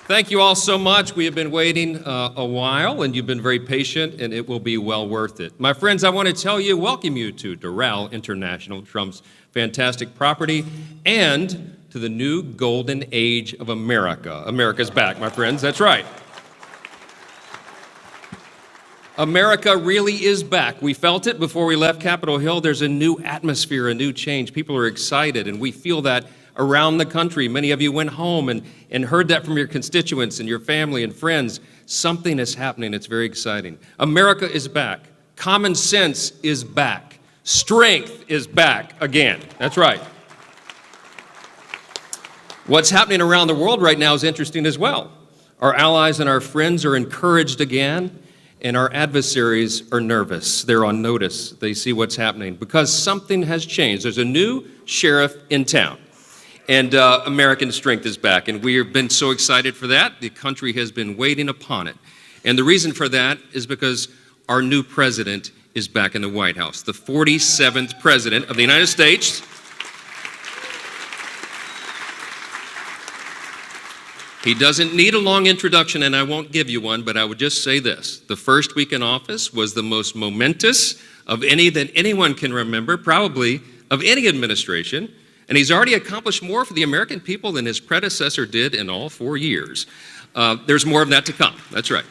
Thank you all so much. We have been waiting a while, and you've been very patient, and it will be well worth it. My friends, I want to welcome you to Doral International, Trump's fantastic property, and to the new golden age of America. America's back, my friends. That's right. America really is back. We felt it before we left Capitol Hill. There's a new atmosphere, a new change. People are excited, and we feel that around the country. Many of you went home and heard that from your constituents and your family and friends. Something is happening. It's very exciting. America is back. Common sense is back. Strength is back again. That's right. What's happening around the world right now is interesting as well. Our allies and our friends are encouraged again, and our adversaries are nervous. They're on notice. They see what's happening because something has changed. There's a new sheriff in town. And American strength is back, and we have been so excited for that. The country has been waiting upon it. And the reason for that is because our new president is back in the White House, the 47th president of the United States. He doesn't need a long introduction, and I won't give you one, but I would just say this. The first week in office was the most momentous of any that anyone can remember, probably of any administration. And he's already accomplished more for the American people than his predecessor did in all 4 years. There's more of that to come. That's right.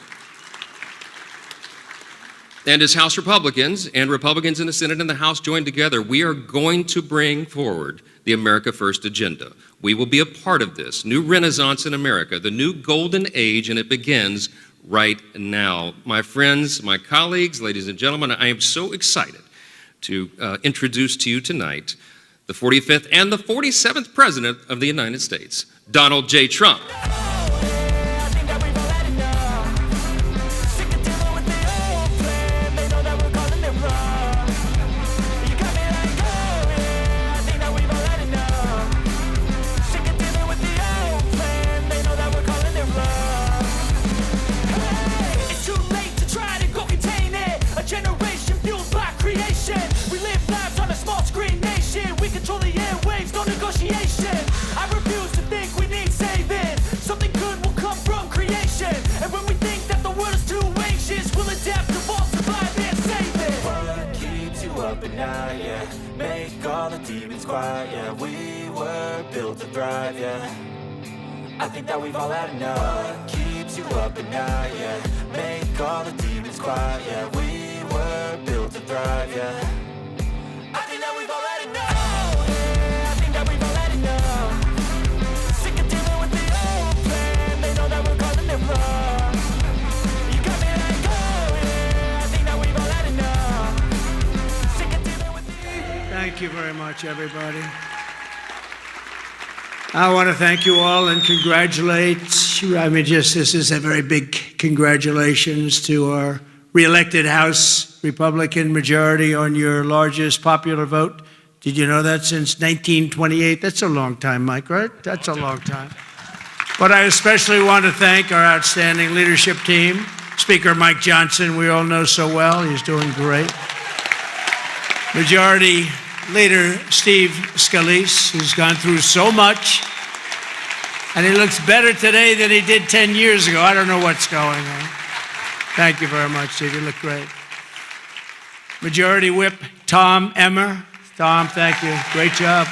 And as House Republicans and Republicans in the Senate and the House join together, we are going to bring forward the America First agenda. We will be a part of this new renaissance in America, the new golden age, and it begins right now. My friends, my colleagues, ladies and gentlemen, I am so excited to introduce to you tonight the 45th and the 47th President of the United States, Donald J. Trump. Make all the demons quiet, yeah. We were built to thrive, yeah. I think that we've all had enough. What keeps you up at night, yeah. Make all the demons quiet, yeah. We were built to thrive, yeah. I think that we've all had enough. Yeah, I think that we've all had enough. Sick of dealing with the old plan. They know that we're calling it wrong. You got me like, oh yeah, I think that we've all had enough. Sick of dealing with the Thank you very much, everybody. I want to thank you all and congratulate, this is a very big congratulations to our re-elected House Republican majority on your largest popular vote. Did you know that since 1928? That's a long time, Mike, right? That's a long time. But I especially want to thank our outstanding leadership team, Speaker Mike Johnson, we all know so well. He's doing great. Majority Leader Steve Scalise, who's gone through so much, and he looks better today than he did 10 years ago. I don't know what's going on. Thank you very much, Steve. You look great. Majority Whip Tom Emmer. Tom, thank you. Great job.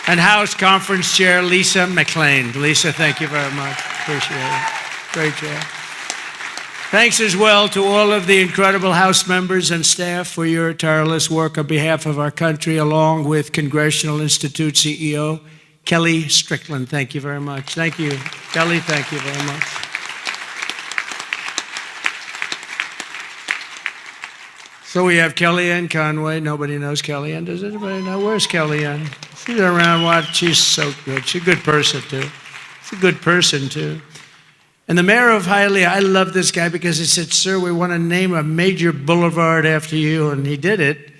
And House Conference Chair Lisa McClain. Lisa, thank you very much. Appreciate it. Great job. Thanks as well to all of the incredible House members and staff for your tireless work on behalf of our country, along with Congressional Institute CEO Kelly Strickland. Thank you very much. Thank you. Kelly, thank you very much. So we have Kellyanne Conway. Nobody knows Kellyanne. Does anybody know? Where's Kellyanne? She's around. What? She's so good. She's a good person, too. She's a good person, too. And the mayor of Hialeah, I love this guy because he said, sir, we want to name a major boulevard after you, and he did it.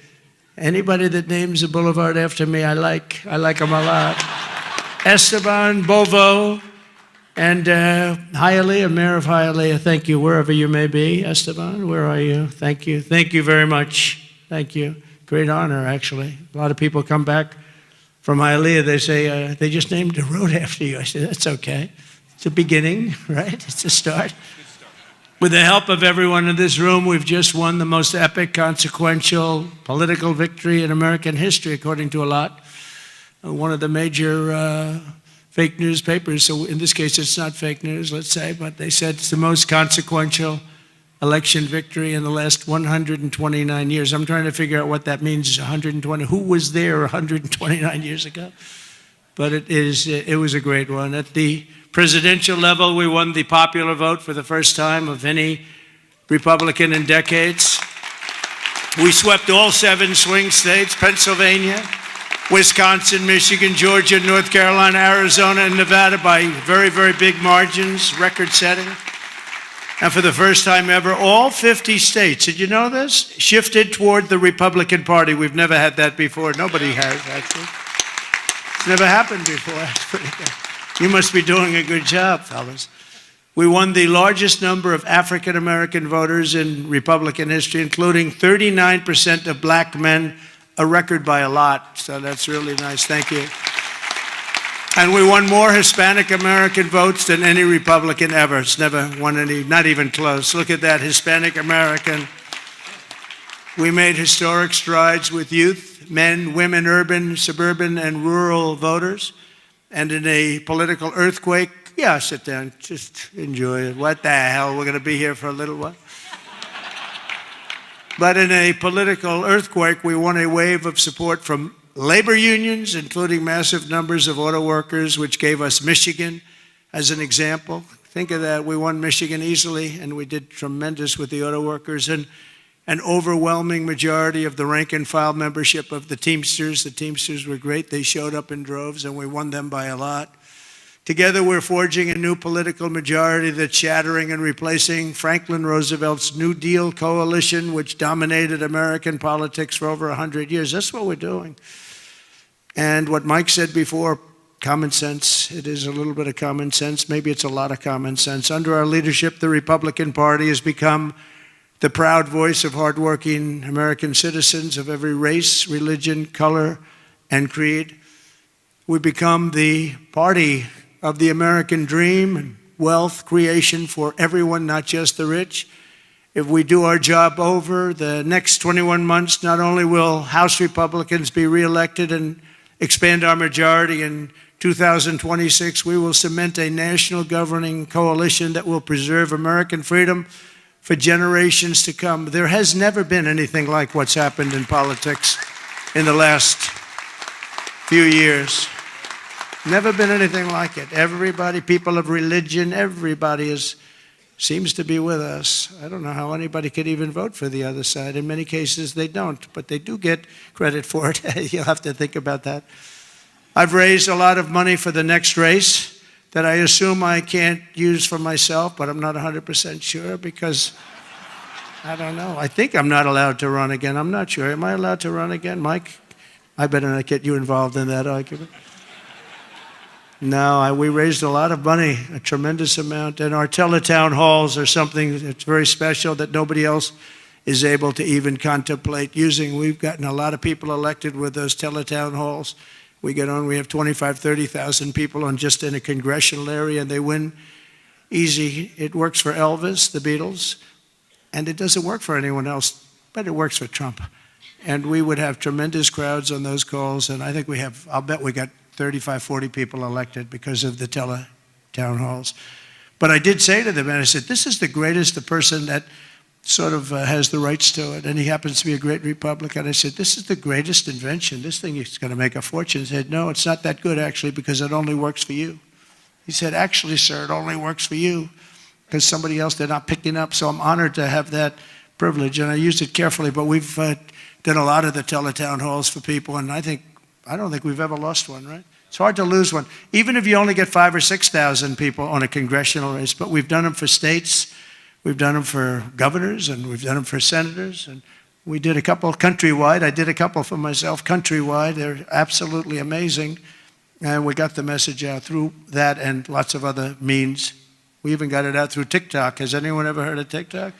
Anybody that names a boulevard after me, I like him a lot. Esteban Bovo and Hialeah, mayor of Hialeah, thank you, wherever you may be. Esteban, where are you? Thank you. Thank you very much. Thank you. Great honor, actually. A lot of people come back From Hialeah, they say, they just named a road after you. I said, that's okay. It's a beginning, right? It's a start. With the help of everyone in this room, we've just won the most epic, consequential political victory in American history, according to a lot. One of the major fake newspapers, so in this case it's not fake news, let's say, but they said it's the most consequential election victory in the last 129 years. I'm trying to figure out what that means, 120. Who was there 129 years ago? But it was a great one. At the presidential level, we won the popular vote for the first time of any Republican in decades. We swept all 7 swing states, Pennsylvania, Wisconsin, Michigan, Georgia, North Carolina, Arizona, and Nevada by very, very big margins, record-setting. And for the first time ever, all 50 states, did you know this? Shifted toward the Republican Party. We've never had that before. Nobody has, actually. It's never happened before. That's pretty good. You must be doing a good job, fellas. We won the largest number of African-American voters in Republican history, including 39% of black men, a record by a lot. So that's really nice. Thank you. And we won more Hispanic American votes than any Republican ever. It's never won any, not even close. Look at that, Hispanic American. We made historic strides with youth, men, women, urban, suburban, and rural voters. And in a political earthquake, yeah, sit down, just enjoy it. What the hell, we're going to be here for a little while. But in a political earthquake, we won a wave of support from labor unions, including massive numbers of auto workers, which gave us Michigan as an example. Think of that. We won Michigan easily, and we did tremendous with the auto workers. And an overwhelming majority of the rank and file membership of the Teamsters. The Teamsters were great. They showed up in droves, and we won them by a lot. Together, we're forging a new political majority that's shattering and replacing Franklin Roosevelt's New Deal coalition, which dominated American politics for over 100 years. That's what we're doing. And what Mike said before, common sense. It is a little bit of common sense. Maybe it's a lot of common sense. Under our leadership, the Republican Party has become the proud voice of hardworking American citizens of every race, religion, color, and creed. We've become the party of the American dream and wealth creation for everyone, not just the rich. If we do our job over the next 21 months, not only will House Republicans be reelected and expand our majority in 2026, we will cement a national governing coalition that will preserve American freedom for generations to come. There has never been anything like what's happened in politics in the last few years. Never been anything like it. Everybody, people of religion, everybody seems to be with us. I don't know how anybody could even vote for the other side. In many cases, they don't, but they do get credit for it. You'll have to think about that. I've raised a lot of money for the next race that I assume I can't use for myself, but I'm not 100% sure because I don't know. I think I'm not allowed to run again. I'm not sure. Am I allowed to run again, Mike? I better not get you involved in that argument. No, we raised a lot of money, a tremendous amount, and our teletown halls are something that's very special that nobody else is able to even contemplate using. We've gotten a lot of people elected with those teletown halls. We have 25,000, 30,000 people on just in a congressional area, and they win easy. It works for Elvis, the Beatles, and it doesn't work for anyone else, but it works for Trump. And we would have tremendous crowds on those calls, and I think I'll bet we got 35, 40 people elected because of the town halls. But I did say to them, and I said, this is the greatest, the person that sort of has the rights to it, and he happens to be a great Republican. I said, this is the greatest invention. This thing is going to make a fortune. He said, no, it's not that good, actually, because it only works for you. He said, actually, sir, it only works for you because somebody else they're not picking up. So I'm honored to have that privilege, and I used it carefully. But we've done a lot of the teletown halls for people, and I don't think we've ever lost one, right? It's hard to lose one, even if you only get 5,000 or 6,000 people on a congressional race. But we've done them for states, we've done them for governors, and we've done them for senators. And we did a couple countrywide. I did a couple for myself countrywide. They're absolutely amazing. And we got the message out through that and lots of other means. We even got it out through TikTok. Has anyone ever heard of TikTok?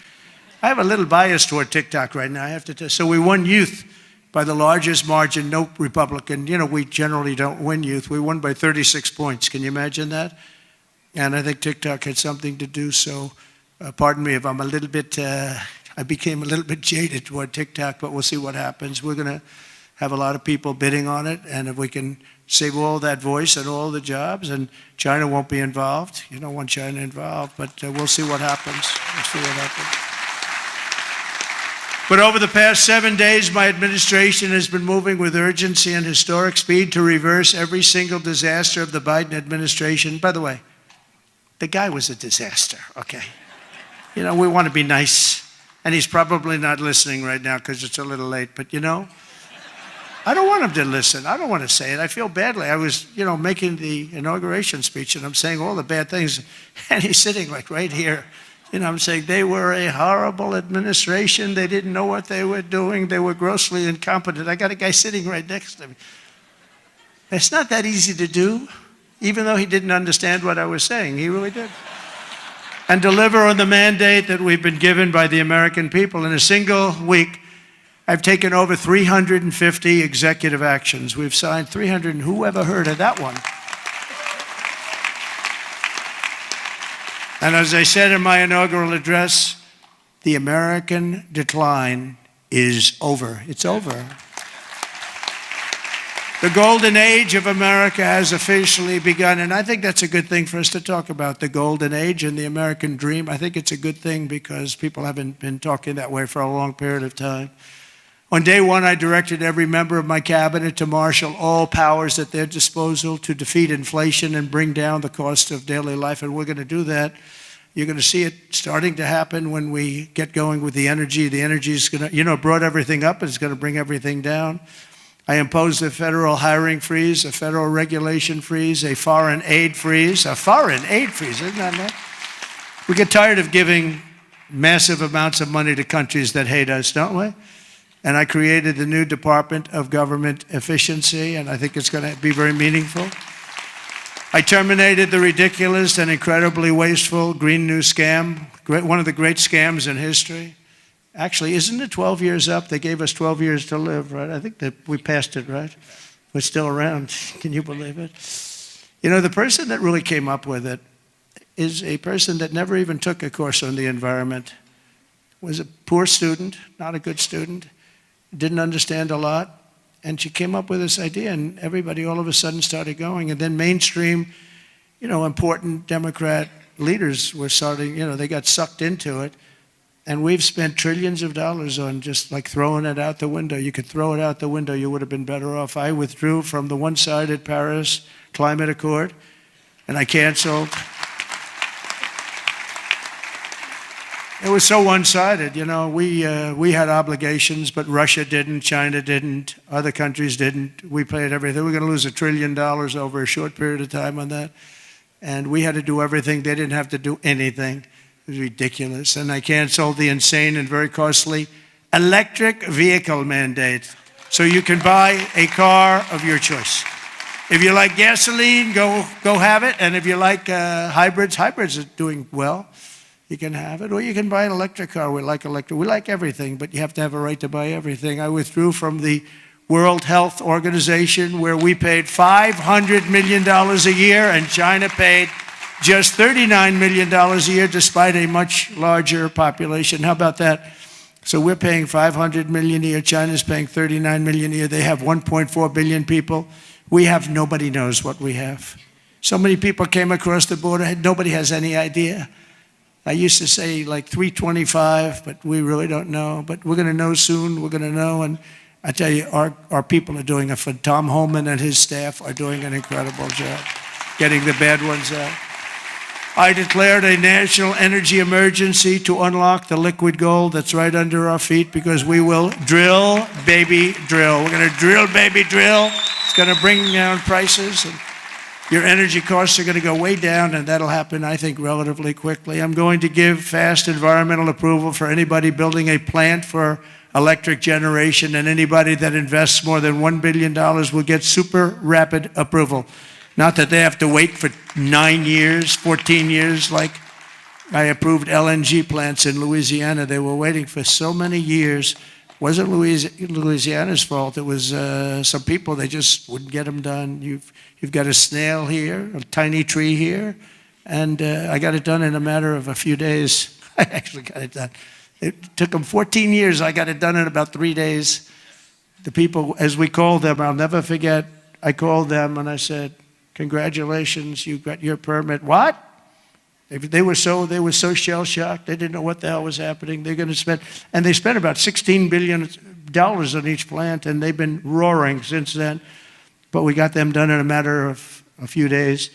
I have a little bias toward TikTok right now, I have to tell you. So we won youth by the largest margin. No Republican, we generally don't win youth. We won by 36 points. Can you imagine that? And I think TikTok had something to do. So pardon me if I'm a little bit, I became a little bit jaded toward TikTok, but we'll see what happens. We're going to have a lot of people bidding on it. And if we can save all that voice and all the jobs, and China won't be involved. You don't want China involved, but we'll see what happens. We'll see what happens. But over the past 7 days, my administration has been moving with urgency and historic speed to reverse every single disaster of the Biden administration. By the way, the guy was a disaster, okay? We want to be nice. And he's probably not listening right now because it's a little late. But, I don't want him to listen. I don't want to say it. I feel badly. I was, making the inauguration speech, and I'm saying all the bad things. And he's sitting like right here. I'm saying they were a horrible administration. They didn't know what they were doing. They were grossly incompetent. I got a guy sitting right next to me. It's not that easy to do, even though he didn't understand what I was saying. He really did. And deliver on the mandate that we've been given by the American people. In a single week, I've taken over 350 executive actions. We've signed 300, and who ever heard of that one? And as I said in my inaugural address, the American decline is over. It's over. The golden age of America has officially begun, and I think that's a good thing for us to talk about, the golden age and the American dream. I think it's a good thing because people haven't been talking that way for a long period of time. On day one, I directed every member of my cabinet to marshal all powers at their disposal to defeat inflation and bring down the cost of daily life, and we're going to do that. You're going to see it starting to happen when we get going with the energy. The energy is going to, brought everything up, and it's going to bring everything down. I imposed a federal hiring freeze, a federal regulation freeze, a foreign aid freeze. A foreign aid freeze, isn't that nice? We get tired of giving massive amounts of money to countries that hate us, don't we? And I created the new Department of Government Efficiency, and I think it's going to be very meaningful. I terminated the ridiculous and incredibly wasteful Green New Scam, one of the great scams in history. Actually, isn't it 12 years up? They gave us 12 years to live, right? I think that we passed it, right? We're still around. Can you believe it? The person that really came up with it is a person that never even took a course on the environment, was a poor student, not a good student, didn't understand a lot, and she came up with this idea, and everybody all of a sudden started going. And then mainstream, important Democrat leaders were starting, they got sucked into it. And we've spent trillions of dollars on just like throwing it out the window. You could throw it out the window, you would have been better off. I withdrew from the one-sided Paris Climate Accord, and I canceled. It was so one-sided, we had obligations, but Russia didn't, China didn't, other countries didn't. We paid everything. We're going to lose $1 trillion over a short period of time on that. And we had to do everything. They didn't have to do anything. It was ridiculous. And I canceled the insane and very costly electric vehicle mandate. So you can buy a car of your choice. If you like gasoline, go have it. And if you like hybrids are doing well. You can have it, or you can buy an electric car. We like electric. We like everything, but you have to have a right to buy everything. I withdrew from the World Health Organization, where we paid $500 million a year, and China paid just $39 million a year, despite a much larger population. How about that? So we're paying $500 million a year. China's paying $39 million a year. They have 1.4 billion people. We have, nobody knows what we have. So many people came across the border. Nobody has any idea. I used to say like 325, but we really don't know. But we're going to know soon. We're going to know. And I tell you, our people are doing a fun. Tom Homan and his staff are doing an incredible job getting the bad ones out. I declared a national energy emergency to unlock the liquid gold that's right under our feet, because we will drill, baby, drill. We're going to drill, baby, drill. It's going to bring down prices. And your energy costs are going to go way down, and that'll happen, I think, relatively quickly. I'm going to give fast environmental approval for anybody building a plant for electric generation, and anybody that invests more than $1 billion will get super rapid approval. Not that they have to wait for 9 years, 14 years, like I approved LNG plants in Louisiana. They were waiting for so many years Wasn't Louisiana's fault. It was some people, they just wouldn't get them done. You've got a snail here, a tiny tree here, and I got it done in a matter of a few days. I actually got it done. It took them 14 years. I got it done in about 3 days. The people, as we called them, I'll never forget, I called them and I said, congratulations, you got your permit. What? They were so shell-shocked. They didn't know what the hell was happening. They're going to spend, and they spent about $16 billion on each plant, and they've been roaring since then. But we got them done in a matter of a few days.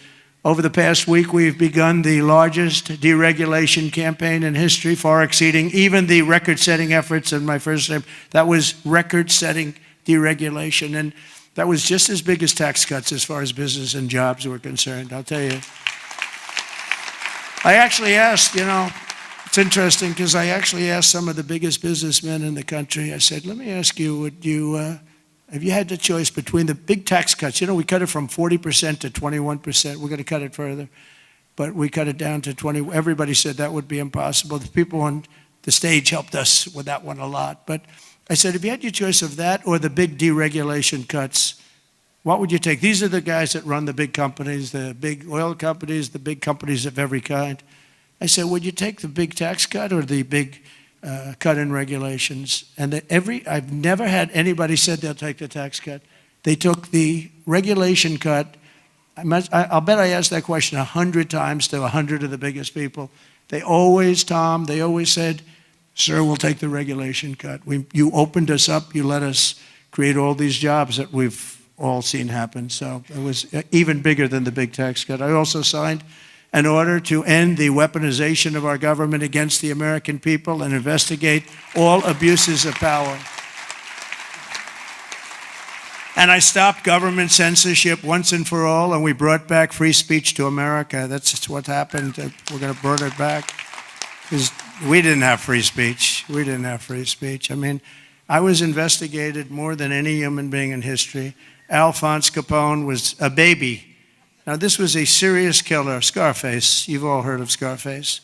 Over the past week, we've begun the largest deregulation campaign in history, far exceeding even the record-setting efforts in my first term. That was record-setting deregulation, and that was just as big as tax cuts as far as business and jobs were concerned, I'll tell you. I actually asked, it's interesting because I actually asked some of the biggest businessmen in the country, I said, let me ask you, have you had the choice between the big tax cuts? We cut it from 40% to 21%. We're going to cut it further. But we cut it down to 20. Everybody said that would be impossible. The people on the stage helped us with that one a lot. But I said, if you had your choice of that or the big deregulation cuts, what would you take? These are the guys that run the big companies, the big oil companies, the big companies of every kind. I said, would you take the big tax cut or the big cut in regulations? And I've never had anybody said they'll take the tax cut. They took the regulation cut. I'll bet I asked that question 100 times to 100 of the biggest people. They always said, sir, we'll take the regulation cut. You opened us up. You let us create all these jobs that we've all seen happen. So it was even bigger than the big tax cut. I also signed an order to end the weaponization of our government against the American people and investigate all abuses of power. And I stopped government censorship once and for all, and we brought back free speech to America. That's what happened. We're going to bring it back. Because we didn't have free speech. We didn't have free speech. I mean, I was investigated more than any human being in history. Alphonse Capone was a baby. Now, this was a serious killer, Scarface. You've all heard of Scarface.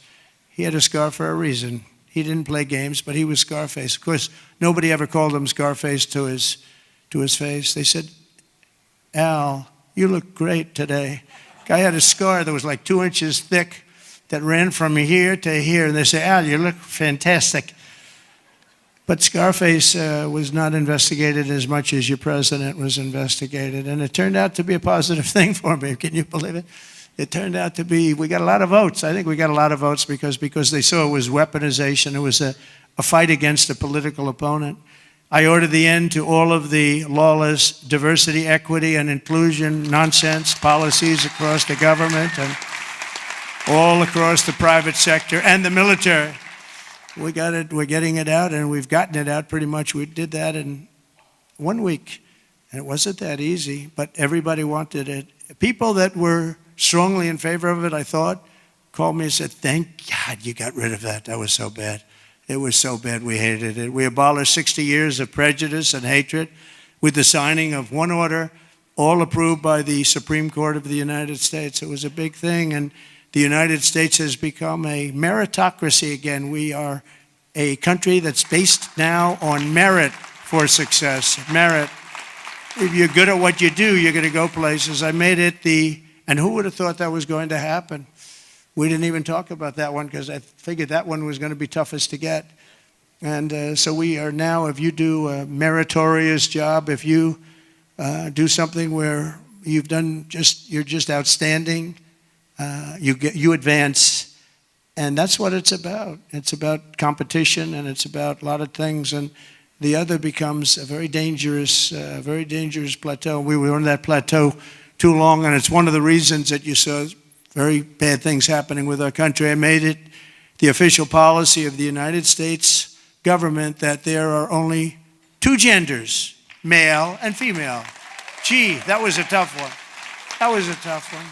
He had a scar for a reason. He didn't play games, but he was Scarface. Of course, nobody ever called him Scarface to his face. They said, Al, you look great today. Guy had a scar that was like 2 inches thick that ran from here to here. And they say, Al, you look fantastic. But Scarface was not investigated as much as your president was investigated. And it turned out to be a positive thing for me. Can you believe it? It turned out to be, we got a lot of votes. I think we got a lot of votes because they saw it was weaponization. It was a fight against a political opponent. I ordered the end to all of the lawless diversity, equity, and inclusion nonsense policies across the government and all across the private sector and the military. We got it, we're getting it out, and we've gotten it out pretty much. We did that in 1 week, and it wasn't that easy, but everybody wanted it. People that were strongly in favor of it, I thought, called me and said, thank God you got rid of that. That was so bad. It was so bad we hated it. We abolished 60 years of prejudice and hatred with the signing of one order, all approved by the Supreme Court of the United States. It was a big thing, and the United States has become a meritocracy again. We are a country that's based now on merit for success. Merit. If you're good at what you do, you're going to go places. I made it and who would have thought that was going to happen? We didn't even talk about that one because I figured that one was going to be toughest to get. And so we are now, if you do a meritorious job, if you do something where you're just outstanding, you advance, and that's what it's about. It's about competition, and it's about a lot of things, and the other becomes a very dangerous plateau. We were on that plateau too long, and it's one of the reasons that you saw very bad things happening with our country. I made it the official policy of the United States government that there are only 2 genders, male and female. Gee, that was a tough one. That was a tough one.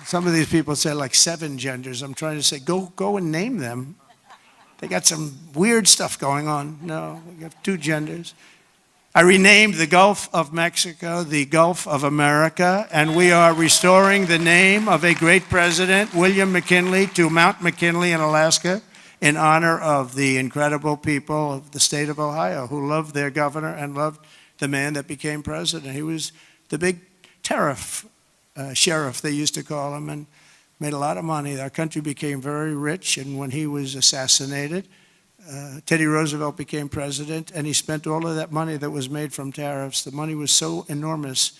Some of these people say like 7 genders. I'm trying to say, go and name them. They got some weird stuff going on. No, we have 2 genders. I renamed the Gulf of Mexico the Gulf of America, and we are restoring the name of a great president, William McKinley, to Mount McKinley in Alaska. in honor of the incredible people of the state of Ohio who loved their governor and loved the man that became president. He was the big Tariff sheriff, they used to call him, and made a lot of money. Our country became very rich, and when he was assassinated, Teddy Roosevelt became president, and he spent all of that money that was made from tariffs. The money was so enormous,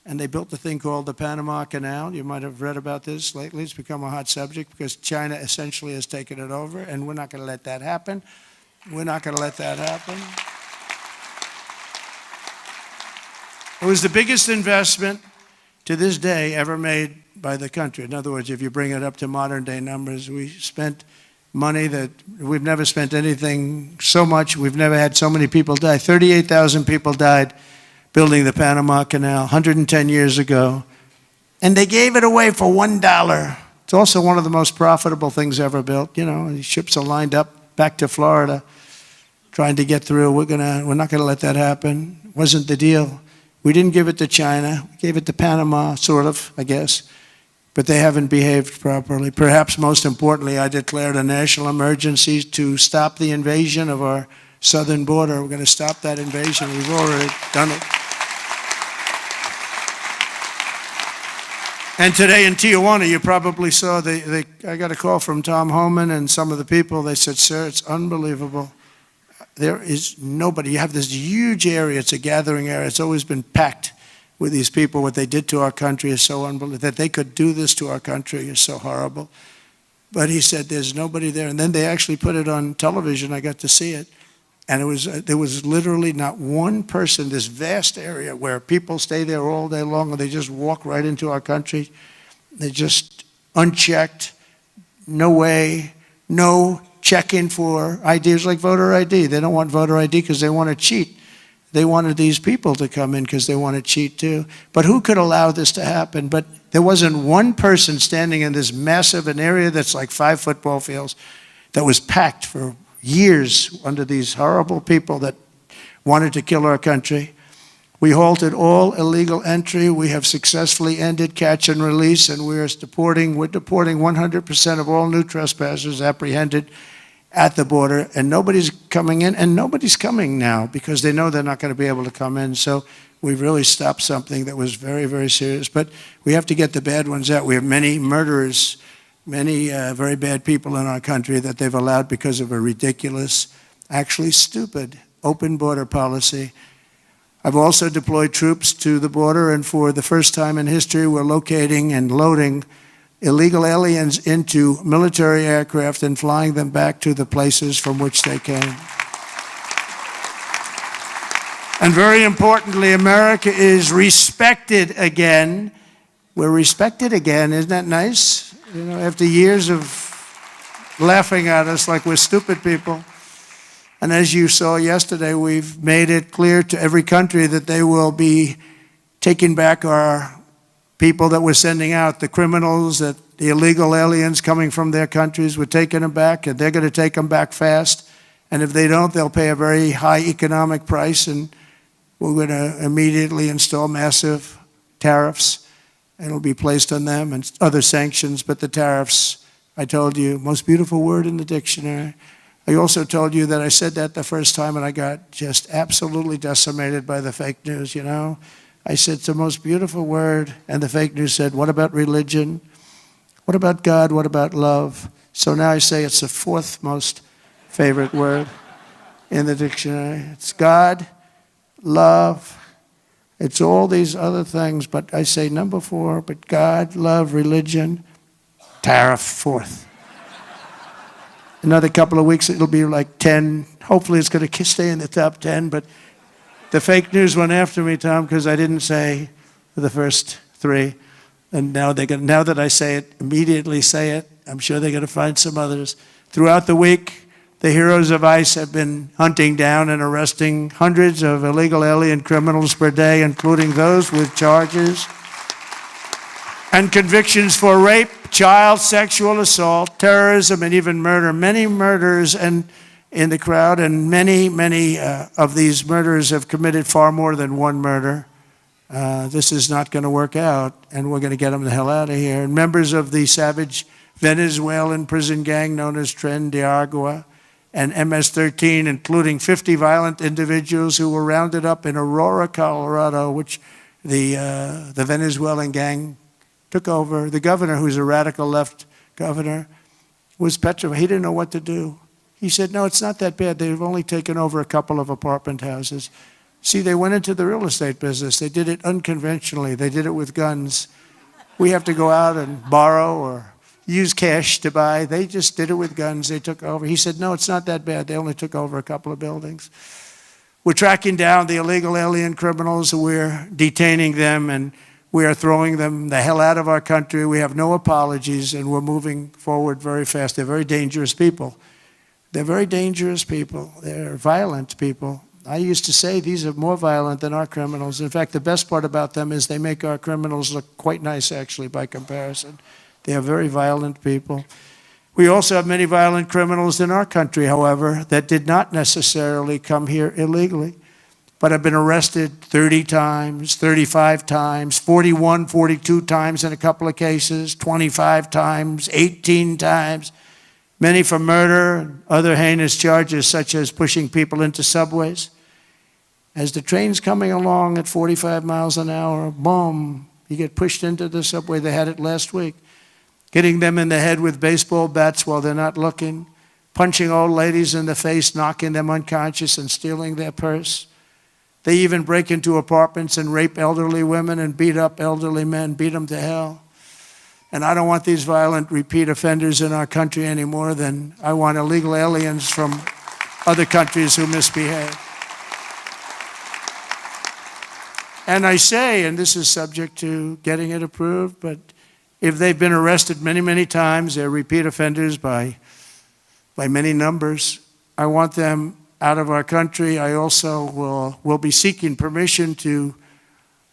and they built a thing called the Panama Canal. You might have read about this lately. It's become a hot subject because China essentially has taken it over, and we're not going to let that happen. We're not going to let that happen. It was the biggest investment to this day ever made by the country. In other words, if you bring it up to modern day numbers, we spent money that we've never spent anything so much. We've never had so many people die. 38,000 people died building the Panama Canal 110 years ago. And they gave it away for $1. It's also one of the most profitable things ever built. You know, these ships are lined up back to Florida trying to get through. We're not going to let that happen. It wasn't the deal. We didn't give it to China. We gave it to Panama, sort of, I guess. But they haven't behaved properly. Perhaps most importantly, I declared a national emergency to stop the invasion of our southern border. We're going to stop that invasion. We've already done it. And today in Tijuana, you probably saw, I got a call from Tom Homan and some of the people. They said, sir, it's unbelievable. There is nobody. You have this huge area. It's a gathering area. It's always been packed with these people. What they did to our country is so unbelievable. That they could do this to our country is so horrible. But he said there's nobody there. And then they actually put it on television. I got to see it. And there was literally not one person, this vast area where people stay there all day long and they just walk right into our country. They just unchecked, no way, no checking for IDs like voter ID. They don't want voter ID because they want to cheat. They wanted these people to come in because they want to cheat too. But who could allow this to happen? But there wasn't one person standing in this massive an area that's like 5 football fields that was packed for years under these horrible people that wanted to kill our country. We halted all illegal entry. We have successfully ended catch and release, and we're deporting 100% of all new trespassers apprehended at the border, and nobody's coming in, and nobody's coming now because they know they're not going to be able to come in. So we've really stopped something that was very, very serious. But we have to get the bad ones out. We have many murderers, many very bad people in our country that they've allowed because of a ridiculous, actually stupid, open border policy. I've also deployed troops to the border, and for the first time in history, we're locating and loading illegal aliens into military aircraft and flying them back to the places from which they came. And very importantly, America is respected again. We're respected again. Isn't that nice? You know, after years of laughing at us like we're stupid people. And as you saw yesterday, we've made it clear to every country that they will be taking back our people that we're sending out, the criminals, the illegal aliens coming from their countries. We're taking them back, and they're going to take them back fast. And if they don't, they'll pay a very high economic price, and we're going to immediately install massive tariffs. It'll be placed on them and other sanctions, but the tariffs, I told you, most beautiful word in the dictionary. I also told you that I said that the first time, and I got just absolutely decimated by the fake news, you know. I said, it's the most beautiful word, and the fake news said, what about religion? What about God? What about love? So now I say it's the 4th most favorite word in the dictionary. It's God, love, it's all these other things, but I say number 4, but God, love, religion, tariff, 4th. Another couple of weeks, it'll be like 10. Hopefully it's going to stay in the top 10, but the fake news went after me, Tom, because I didn't say the first 3. And now that I say it, immediately say it. I'm sure they're going to find some others. Throughout the week, the heroes of ICE have been hunting down and arresting hundreds of illegal alien criminals per day, including those with charges and convictions for rape, child sexual assault, terrorism, and even murder. Many murders in the crowd, and many of these murderers have committed far more than one murder. This is not going to work out, and we're going to get them the hell out of here. And members of the savage Venezuelan prison gang known as Transgender, and MS-13, including 50 violent individuals who were rounded up in Aurora, Colorado, which the Venezuelan gang took over. The governor, who's a radical left governor, was petrified. He didn't know what to do. He said, no, it's not that bad. They've only taken over a couple of apartment houses. See, they went into the real estate business. They did it unconventionally. They did it with guns. We have to go out and borrow or use cash to buy. They just did it with guns. They took over. He said, no, it's not that bad. They only took over a couple of buildings. We're tracking down the illegal alien criminals. We're detaining them, and we are throwing them the hell out of our country. We have no apologies, and we're moving forward very fast. They're very dangerous people. They're very dangerous people. They're violent people. I used to say these are more violent than our criminals. In fact, the best part about them is they make our criminals look quite nice, actually, by comparison. They are very violent people. We also have many violent criminals in our country, however, that did not necessarily come here illegally, but have been arrested 30 times, 35 times, 41, 42 times in a couple of cases, 25 times, 18 times, many for murder and other heinous charges such as pushing people into subways. As the train's coming along at 45 miles an hour, boom, you get pushed into the subway. They had it last week. Hitting them in the head with baseball bats while they're not looking, punching old ladies in the face, knocking them unconscious and stealing their purse. They even break into apartments and rape elderly women and beat up elderly men, beat them to hell. And I don't want these violent repeat offenders in our country any more than I want illegal aliens from other countries who misbehave. And I say, and this is subject to getting it approved, but if they've been arrested many, many times, they're repeat offenders by many numbers, I want them out of our country. I also will be seeking permission to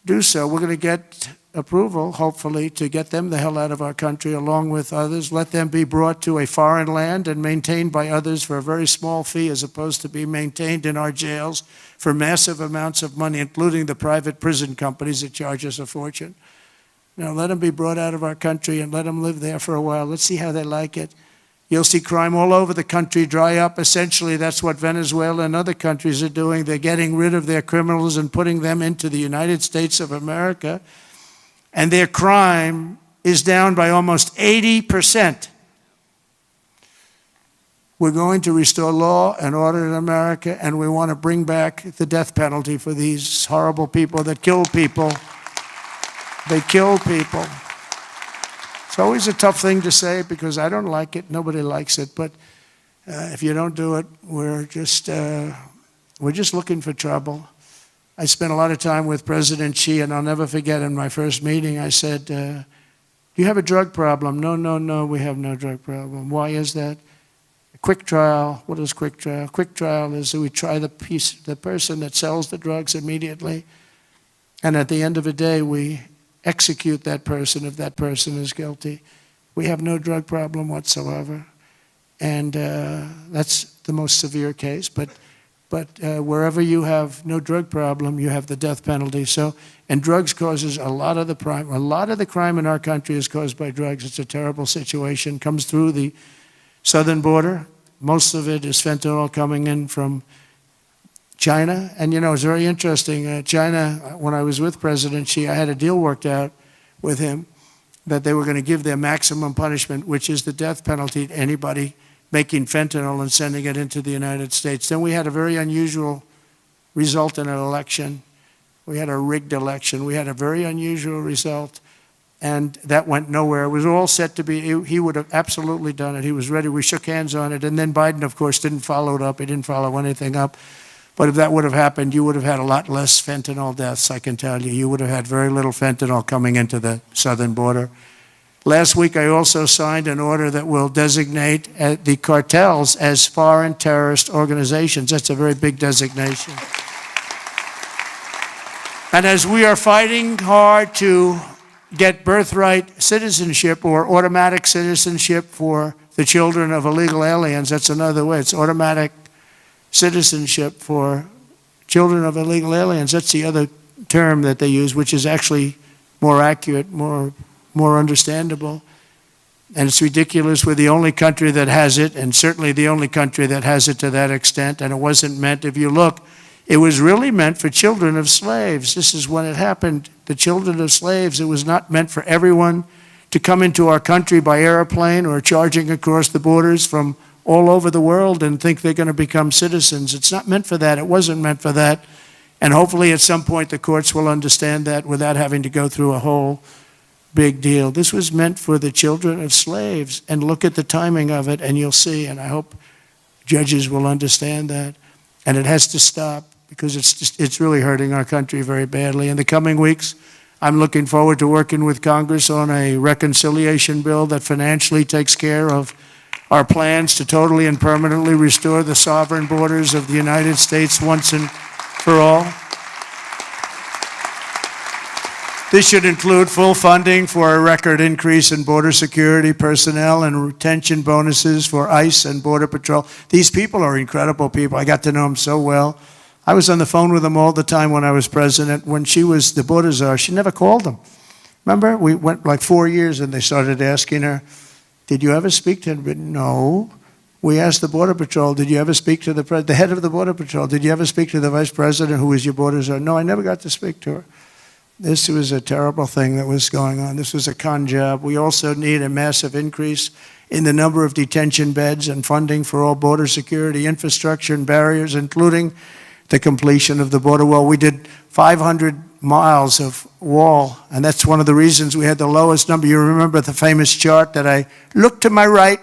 do so. We're going to get approval, hopefully, to get them the hell out of our country along with others. Let them be brought to a foreign land and maintained by others for a very small fee as opposed to be maintained in our jails for massive amounts of money, including the private prison companies that charge us a fortune. Now, let them be brought out of our country and let them live there for a while. Let's see how they like it. You'll see crime all over the country dry up. Essentially, that's what Venezuela and other countries are doing. They're getting rid of their criminals and putting them into the United States of America. And their crime is down by almost 80%. We're going to restore law and order in America, and we want to bring back the death penalty for these horrible people that kill people. They kill people. It's always a tough thing to say because I don't like it. Nobody likes it. But if you don't do it, we're just looking for trouble. I spent a lot of time with President Xi, and I'll never forget in my first meeting, I said, do you have a drug problem? No, we have no drug problem. Why is that? A quick trial. What is quick trial? Quick trial is that we try the person that sells the drugs immediately, and at the end of the day, we execute that person if that person is guilty. We have no drug problem whatsoever, and that's the most severe case. But wherever you have no drug problem, you have the death penalty. So, and drugs causes a lot of the crime. A lot of the crime in our country is caused by drugs. It's a terrible situation. Comes through the southern border. Most of it is fentanyl coming in from China. And you know, it's very interesting. China, when I was with President Xi, I had a deal worked out with him that they were going to give their maximum punishment, which is the death penalty to anybody making fentanyl and sending it into the United States. Then we had a very unusual result in an election. We had a rigged election. We had a very unusual result, and that went nowhere. It was all set to be, he would have absolutely done it. He was ready. We shook hands on it, and then Biden, of course, didn't follow it up. He didn't follow anything up. But if that would have happened, you would have had a lot less fentanyl deaths, I can tell you. You would have had very little fentanyl coming into the southern border. Last week, I also signed an order that will designate the cartels as foreign terrorist organizations. That's a very big designation. And as we are fighting hard to get birthright citizenship or automatic citizenship for the children of illegal aliens, that's another way. It's automatic citizenship for children of illegal aliens. That's the other term that they use, which is actually more accurate, more understandable. And it's ridiculous. We're the only country that has it, and certainly the only country that has it to that extent. And it wasn't meant, if you look, it was really meant for children of slaves. This is when it happened. The children of slaves, it was not meant for everyone to come into our country by airplane or charging across the borders from all over the world and think they're going to become citizens. It's not meant for that. It wasn't meant for that. And hopefully at some point the courts will understand that without having to go through a whole big deal. This was meant for the children of slaves. And look at the timing of it and you'll see. And I hope judges will understand that. And it has to stop because it's really hurting our country very badly. In the coming weeks, I'm looking forward to working with Congress on a reconciliation bill that financially takes care of our plans to totally and permanently restore the sovereign borders of the United States once and for all. This should include full funding for a record increase in border security personnel and retention bonuses for ICE and Border Patrol. These people are incredible people. I got to know them so well. I was on the phone with them all the time when I was president. When she was the border czar, she never called them. Remember, we went like 4 years and they started asking her, did you ever speak to him? No. We asked the Border Patrol, did you ever speak to the head of the Border Patrol? Did you ever speak to the vice president who was your border czar? No, I never got to speak to her. This was a terrible thing that was going on. This was a con job. We also need a massive increase in the number of detention beds and funding for all border security infrastructure and barriers, including the completion of the border wall. We did 500 miles of wall, and that's one of the reasons we had the lowest number. You remember the famous chart that I looked to my right,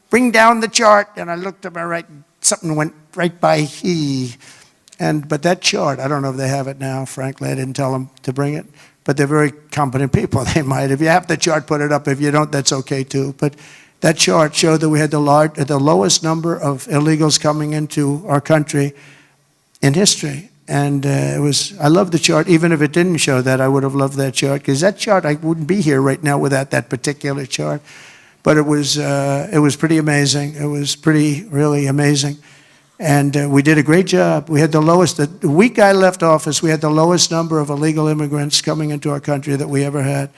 bring down the chart, and I looked to my right, and something went right by he. But that chart, I don't know if they have it now, frankly, I didn't tell them to bring it, but they're very competent people, they might. If you have the chart, put it up. If you don't, that's okay too. But that chart showed that we had the lowest number of illegals coming into our country in history. And I love the chart. Even if it didn't show that, I would have loved that chart, because that chart, I wouldn't be here right now without that particular chart. But it was pretty amazing. It was really amazing. And we did a great job. We had the lowest, the week I left office, we had the lowest number of illegal immigrants coming into our country that we ever had.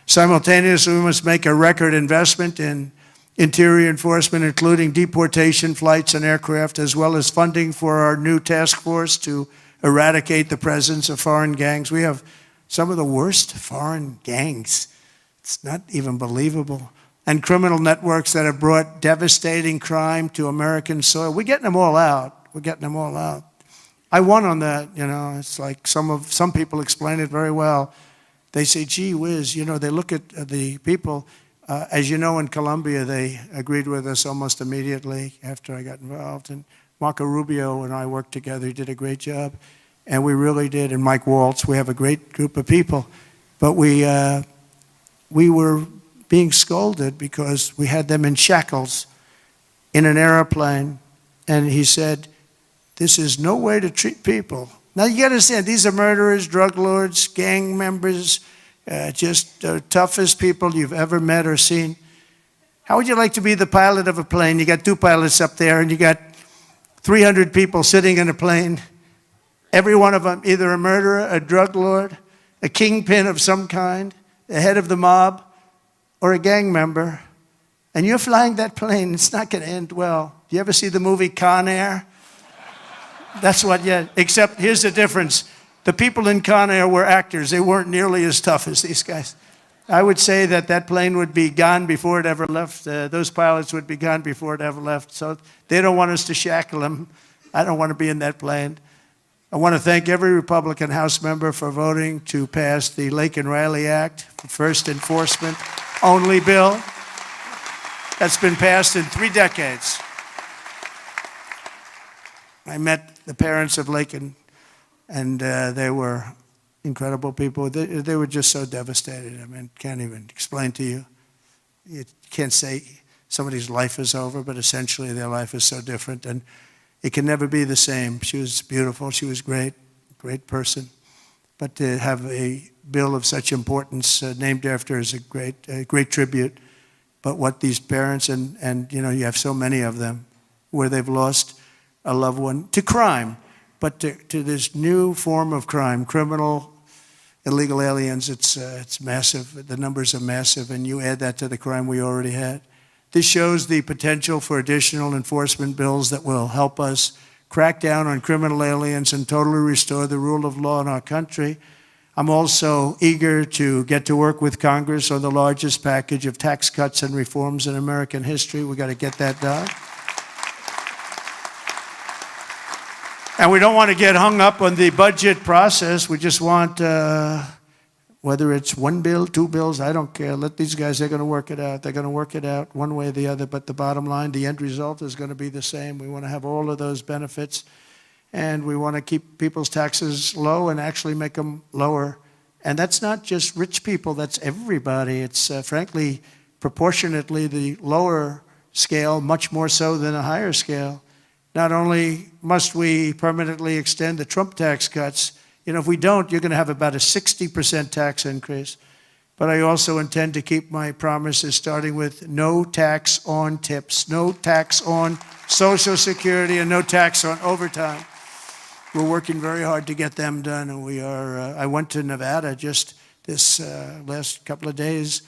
Simultaneously, we must make a record investment in interior enforcement, including deportation flights and aircraft, as well as funding for our new task force to eradicate the presence of foreign gangs. We have some of the worst foreign gangs. It's not even believable. And criminal networks that have brought devastating crime to American soil. We're getting them all out. We're getting them all out. I won on that, you know. It's like some people explain it very well. They say, gee whiz, you know, they look at the people. As you know, in Colombia, they agreed with us almost immediately after I got involved. And Marco Rubio and I worked together. He did a great job. And we really did. And Mike Waltz, we have a great group of people. But we were being scolded because we had them in shackles in an airplane. And he said, this is no way to treat people. Now you got to understand, these are murderers, drug lords, gang members, just the toughest people you've ever met or seen. How would you like to be the pilot of a plane? You got 2 pilots up there and you got 300 people sitting in a plane. Every one of them either a murderer, a drug lord, a kingpin of some kind, the head of the mob, or a gang member. And you're flying that plane, it's not going to end well. Do you ever see the movie Con Air? That's what, yeah, except here's the difference. The people in Con Air were actors. They weren't nearly as tough as these guys. I would say that plane would be gone before it ever left. Those pilots would be gone before it ever left. So they don't want us to shackle them. I don't want to be in that plane. I want to thank every Republican House member for voting to pass the Lake and Riley Act, for first enforcement only bill. That's been passed in 3 decades. I met the parents of Lakin, and they were incredible people. They were just so devastated. I mean, can't even explain to you. You can't say somebody's life is over, but essentially their life is so different, and it can never be the same. She was beautiful. She was great, great person. But to have a bill of such importance named after her is a great tribute. But what these parents, and you know, you have so many of them, where they've lost a loved one to crime, but to this new form of crime, criminal illegal aliens, it's massive. The numbers are massive, and you add that to the crime we already had. This shows the potential for additional enforcement bills that will help us crack down on criminal aliens and totally restore the rule of law in our country. I'm also eager to get to work with Congress on the largest package of tax cuts and reforms in American history. We've got to get that done. And we don't want to get hung up on the budget process. We just want, whether it's one bill, two bills, I don't care. Let these guys, they're going to work it out. They're going to work it out one way or the other. But the bottom line, the end result is going to be the same. We want to have all of those benefits. And we want to keep people's taxes low and actually make them lower. And that's not just rich people. That's everybody. It's, frankly, proportionately the lower scale, much more so than a higher scale. Not only must we permanently extend the Trump tax cuts, if we don't, you're going to have about a 60% tax increase. But I also intend to keep my promises, starting with no tax on tips, no tax on Social Security, and no tax on overtime. We're working very hard to get them done, and we are. I went to Nevada just this last couple of days.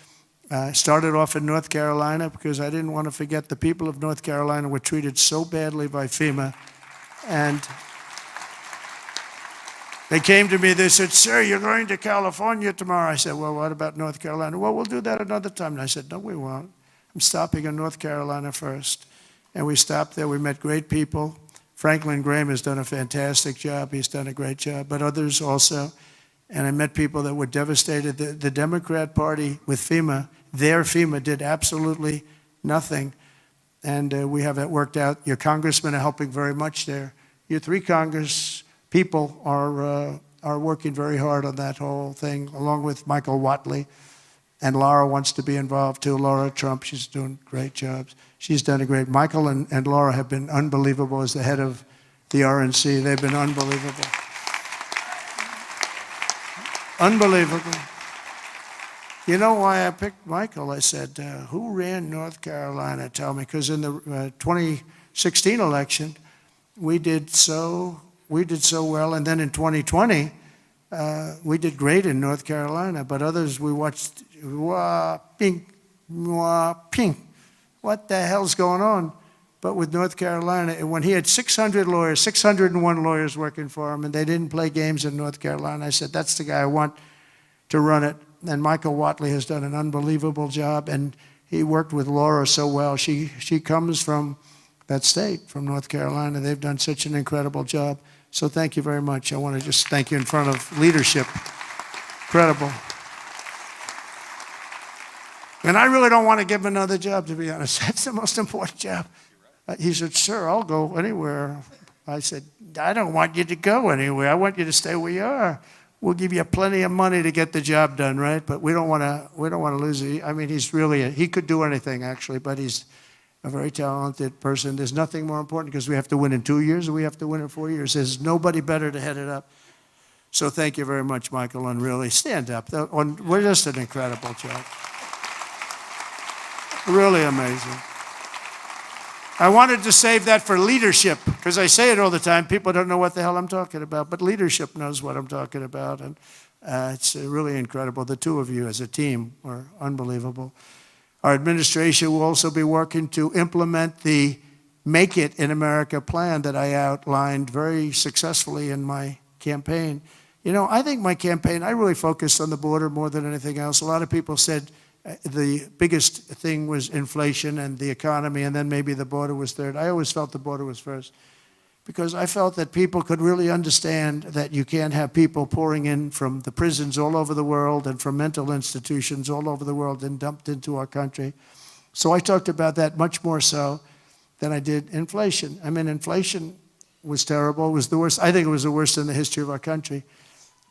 I started off in North Carolina because I didn't want to forget the people of North Carolina were treated so badly by FEMA. And they came to me, they said, "Sir, you're going to California tomorrow." I said, "Well, what about North Carolina?" "Well, we'll do that another time." And I said, "No, we won't. I'm stopping in North Carolina first." And we stopped there. We met great people. Franklin Graham has done a fantastic job. He's done a great job, but others also. And I met people that were devastated. The Democrat Party with FEMA, their FEMA did absolutely nothing. And we have that worked out. Your congressmen are helping very much there. Your three Congress people are working very hard on that whole thing, along with Michael Whatley. And Laura wants to be involved too. Laura Trump, she's doing great jobs. She's done a great. Michael and Laura have been unbelievable as the head of the RNC. They've been unbelievable. Unbelievable. You know why I picked Michael? I said, who ran North Carolina? Tell me. Because in the 2016 election, we did so well. And then in 2020, we did great in North Carolina. But others, we watched, pink. What the hell's going on? But with North Carolina, when he had 600 lawyers, 601 lawyers working for him, and they didn't play games in North Carolina, I said, that's the guy I want to run it. And Michael Whatley has done an unbelievable job, and he worked with Laura so well. She comes from that state, from North Carolina. They've done such an incredible job. So thank you very much. I want to just thank you in front of leadership. Incredible. And I really don't want to give him another job, to be honest. That's the most important job. He said, "Sir, I'll go anywhere." I said, "I don't want you to go anywhere. I want you to stay where you are. We'll give you plenty of money to get the job done, right? But we don't want to lose it." I mean, he could do anything, actually, but he's a very talented person. There's nothing more important because we have to win in 2 years or we have to win in 4 years. There's nobody better to head it up. So thank you very much, Michael, and really stand up. We're just an incredible job. Really amazing. I wanted to save that for leadership, because I say it all the time. People don't know what the hell I'm talking about, but leadership knows what I'm talking about, and it's really incredible. The two of you as a team are unbelievable. Our administration will also be working to implement the Make It in America plan that I outlined very successfully in my campaign. I think my campaign, I really focused on the border more than anything else. A lot of people said the biggest thing was inflation and the economy, and then maybe the border was third. I always felt the border was first, because I felt that people could really understand that you can't have people pouring in from the prisons all over the world and from mental institutions all over the world and dumped into our country. So I talked about that much more so than I did inflation. I mean, inflation was terrible. It was the worst. I think it was the worst in the history of our country.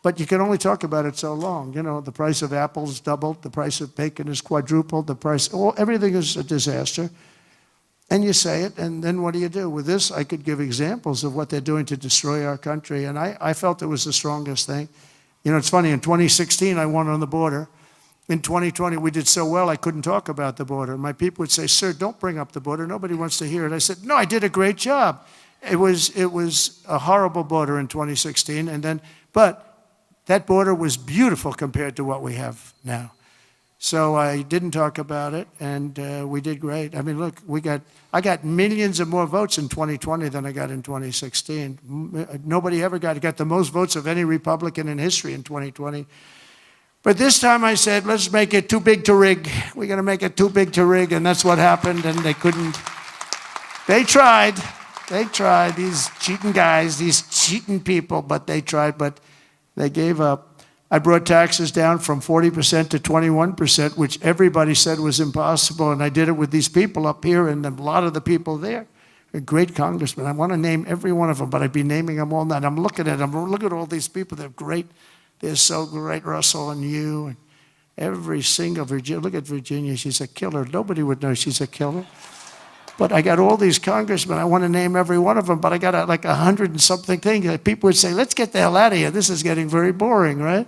But you can only talk about it so long. The price of apples doubled, the price of bacon is quadrupled, everything is a disaster. And you say it, and then what do you do? With this, I could give examples of what they're doing to destroy our country, and I felt it was the strongest thing. It's funny, in 2016, I won on the border. In 2020, we did so well, I couldn't talk about the border. My people would say, "Sir, don't bring up the border. Nobody wants to hear it." I said, "No, I did a great job." It was a horrible border in 2016, but That border was beautiful compared to what we have now. So I didn't talk about it, and we did great. I mean, look, I got millions of more votes in 2020 than I got in 2016. Nobody ever got the most votes of any Republican in history in 2020. But this time I said, let's make it too big to rig. We're going to make it too big to rig, and that's what happened, and they couldn't. They tried, these cheating guys, these cheating people, but they tried, but they gave up. I brought taxes down from 40% to 21%, which everybody said was impossible, and I did it with these people up here and a lot of the people there. A great congressman. I want to name every one of them, but I'd be naming them all night. I'm looking at them. Look at all these people. They're great. They're so great, Russell and you, and every single Virginia. Look at Virginia. She's a killer. Nobody would know she's a killer. But I got all these congressmen. I want to name every one of them, but I got like 100 and something things. People would say, let's get the hell out of here. This is getting very boring, right?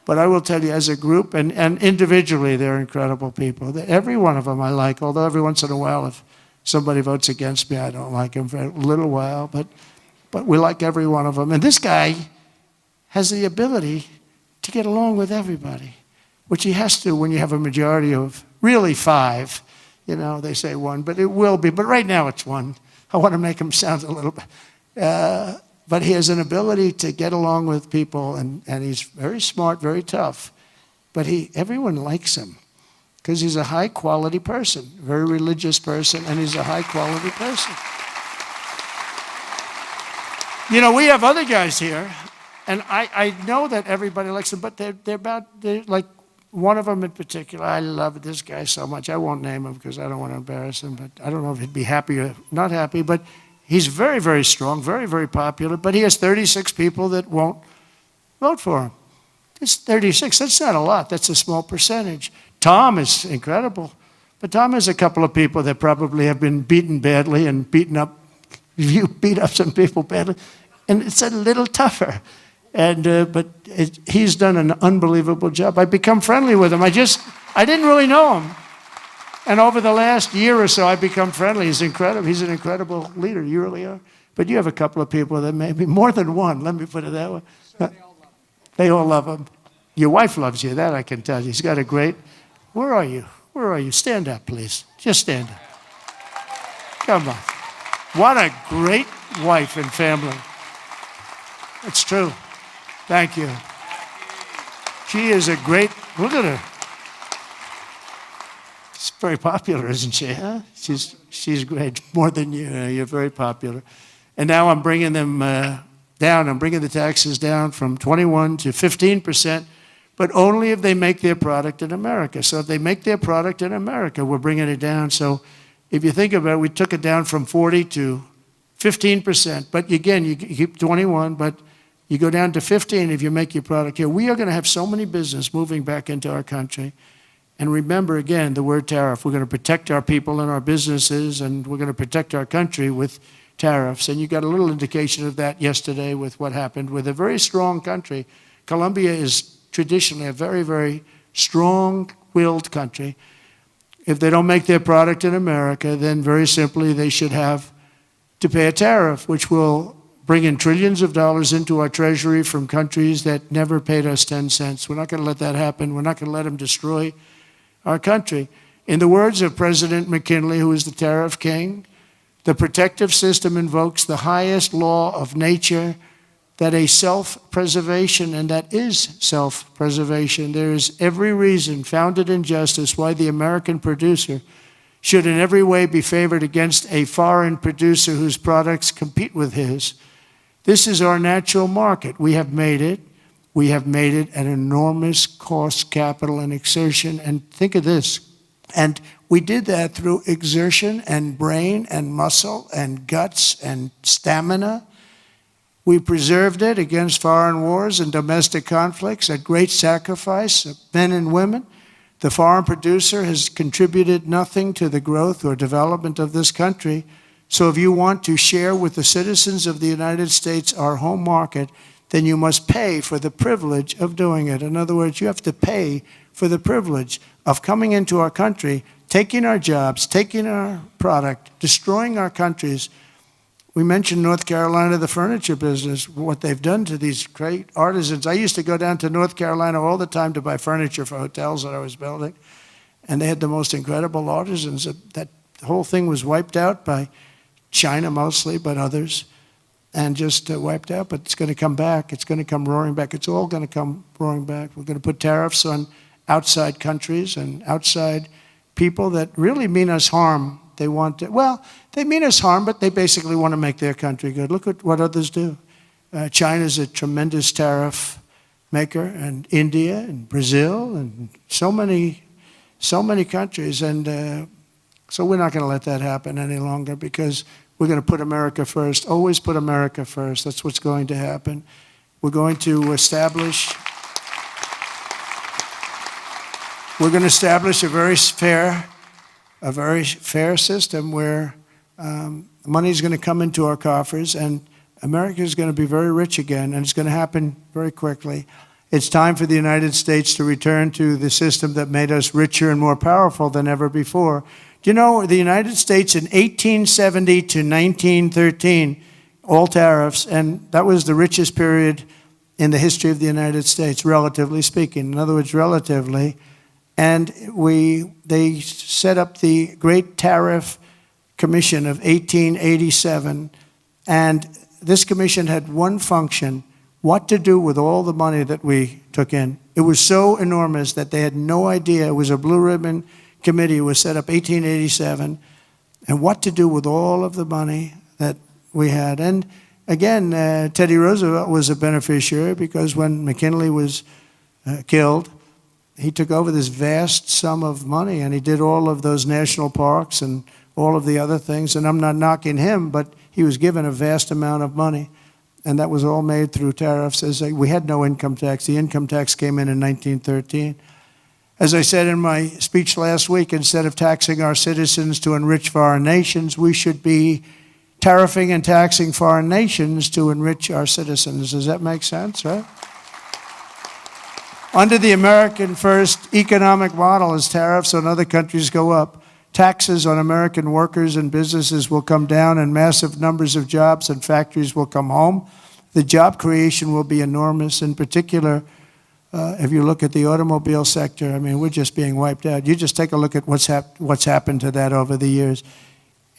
But I will tell you, as a group and individually, they're incredible people. Every one of them I like, although every once in a while, if somebody votes against me, I don't like him for a little while. But we like every one of them. And this guy has the ability to get along with everybody, which he has to when you have a majority of really 5. You know, they say 1, but it will be. But right now it's 1. I want to make him sound a little bit. But he has an ability to get along with people, and he's very smart, very tough. But everyone likes him because he's a high-quality person, very religious person, and he's a high-quality person. You know, we have other guys here, and I know that everybody likes them, but they're like one of them in particular. I love this guy so much. I won't name him because I don't want to embarrass him, but I don't know if he'd be happy or not happy, but he's very, very strong, very, very popular, but he has 36 people that won't vote for him. It's 36. That's not a lot. That's a small percentage. Tom is incredible, but Tom has a couple of people that probably have been beaten badly and beaten up. You beat up some people badly, and it's a little tougher. But he's done an unbelievable job. I've become friendly with him. I didn't really know him. And over the last year or so, I've become friendly. He's incredible. He's an incredible leader. You really are. But you have a couple of people that maybe more than one. Let me put it that way. So they all love him. Your wife loves you. That I can tell you. He's got a great. Where are you? Where are you? Stand up, please. Just stand up. Come on. What a great wife and family. It's true. Thank you. She is a great. Look at her. She's very popular, isn't she? Huh? She's great, more than you. You're very popular. And now I'm bringing them down. I'm bringing the taxes down from 21 to 15%, but only if they make their product in America. So if they make their product in America, we're bringing it down. So if you think about it, we took it down from 40 to 15%. But again, you keep 21, but you go down to 15 if you make your product here. We are going to have so many business moving back into our country. And remember, again, the word tariff. We're going to protect our people and our businesses, and we're going to protect our country with tariffs. And you got a little indication of that yesterday with what happened with a very strong country. Colombia is traditionally a very, very strong-willed country. If they don't make their product in America, then very simply they should have to pay a tariff, which will bring in trillions of dollars into our treasury from countries that never paid us 10 cents. We're not going to let that happen. We're not going to let them destroy our country. In the words of President McKinley, who is the tariff king, the protective system invokes the highest law of nature, that a self-preservation, and that is self-preservation. There is every reason founded in justice why the American producer should in every way be favored against a foreign producer whose products compete with his. This is our natural market. We have made it. We have made it at enormous cost, capital, and exertion. And think of this. And we did that through exertion and brain and muscle and guts and stamina. We preserved it against foreign wars and domestic conflicts at great sacrifice of men and women. The foreign producer has contributed nothing to the growth or development of this country. So if you want to share with the citizens of the United States our home market, then you must pay for the privilege of doing it. In other words, you have to pay for the privilege of coming into our country, taking our jobs, taking our product, destroying our countries, We mentioned North Carolina, the furniture business, what they've done to these great artisans. I used to go down to North Carolina all the time to buy furniture for hotels that I was building, and they had the most incredible artisans. That whole thing was wiped out by China mostly, but others, and just wiped out. But it's going to come back. It's going to come roaring back. It's all going to come roaring back. We're going to put tariffs on outside countries and outside people that really mean us harm. They want to, well, they mean us harm, but they basically want to make their country good. Look at what others do. China's a tremendous tariff maker, and India and Brazil and so many countries. And so we're not going to let that happen any longer, because we're going to put America first. Always put America first. That's what's going to happen. We're going to establish a very fair system where money is going to come into our coffers, and America is going to be very rich again, and it's going to happen very quickly. It's time for the United States to return to the system that made us richer and more powerful than ever before. Do you know, the United States in 1870 to 1913, all tariffs, and that was the richest period in the history of the United States, relatively speaking. In other words, relatively. And they set up the Great Tariff Commission of 1887, and this commission had one function: what to do with all the money that we took in. It was so enormous that they had no idea. It was a blue ribbon committee. It was set up 1887, and what to do with all of the money that we had. And again, Teddy Roosevelt was a beneficiary, because when McKinley was killed, he took over this vast sum of money, and he did all of those national parks and all of the other things. And I'm not knocking him, but he was given a vast amount of money, and that was all made through tariffs. We had no income tax. The income tax came in 1913. As I said in my speech last week, instead of taxing our citizens to enrich foreign nations, we should be tariffing and taxing foreign nations to enrich our citizens. Does that make sense, right? Under the American first economic model, as tariffs on other countries go up, taxes on American workers and businesses will come down, and massive numbers of jobs and factories will come home. The job creation will be enormous. In particular, if you look at the automobile sector, I mean, we're just being wiped out. You just take a look at what's happened to that over the years.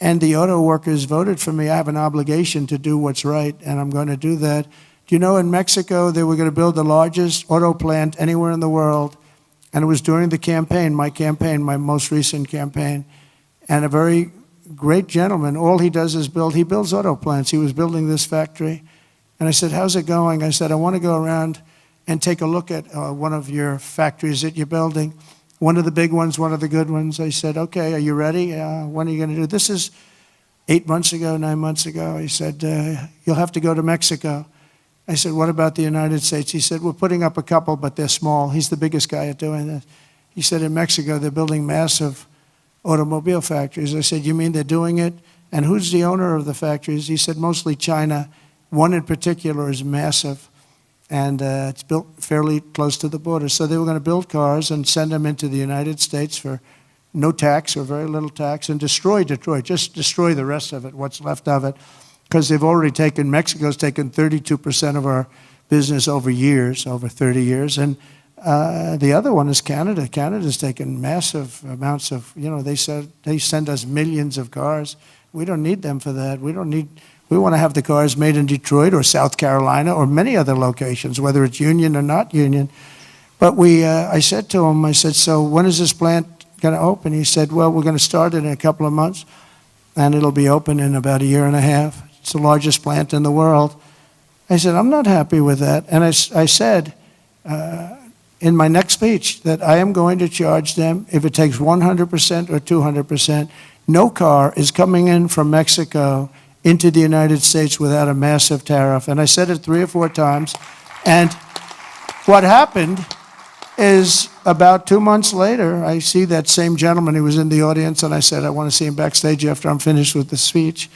And the auto workers voted for me. I have an obligation to do what's right, and I'm going to do that. Do you know, in Mexico, they were going to build the largest auto plant anywhere in the world, and it was during the campaign, my most recent campaign, and a very great gentleman, all he does is he builds auto plants. He was building this factory, and I said, how's it going? I said, I want to go around and take a look at one of your factories that you're building, one of the big ones, one of the good ones. I said, okay, are you ready? When are you going to do it? This is 9 months ago. He said, you'll have to go to Mexico. I said, what about the United States? He said, we're putting up a couple, but they're small. He's the biggest guy at doing this. He said, in Mexico, they're building massive automobile factories. I said, you mean they're doing it? And who's the owner of the factories? He said, mostly China. One in particular is massive, and it's built fairly close to the border. So they were going to build cars and send them into the United States for no tax or very little tax, and destroy Detroit, just destroy the rest of it, what's left of it. Because Mexico's taken 32% of our business over years, over 30 years. And the other one is Canada. Canada's taken massive amounts of, they send us millions of cars. We don't need them for that. We want to have the cars made in Detroit or South Carolina or many other locations, whether it's union or not union. But I said to him, so when is this plant going to open? He said, well, we're going to start it in a couple of months, and it'll be open in about a year and a half. It's the largest plant in the world. I said, I'm not happy with that. And I said in my next speech that I am going to charge them, if it takes 100% or 200%, no car is coming in from Mexico into the United States without a massive tariff. And I said it 3 or 4 times. And what happened is about 2 months later, I see that same gentleman who was in the audience, and I said, I want to see him backstage after I'm finished with the speech.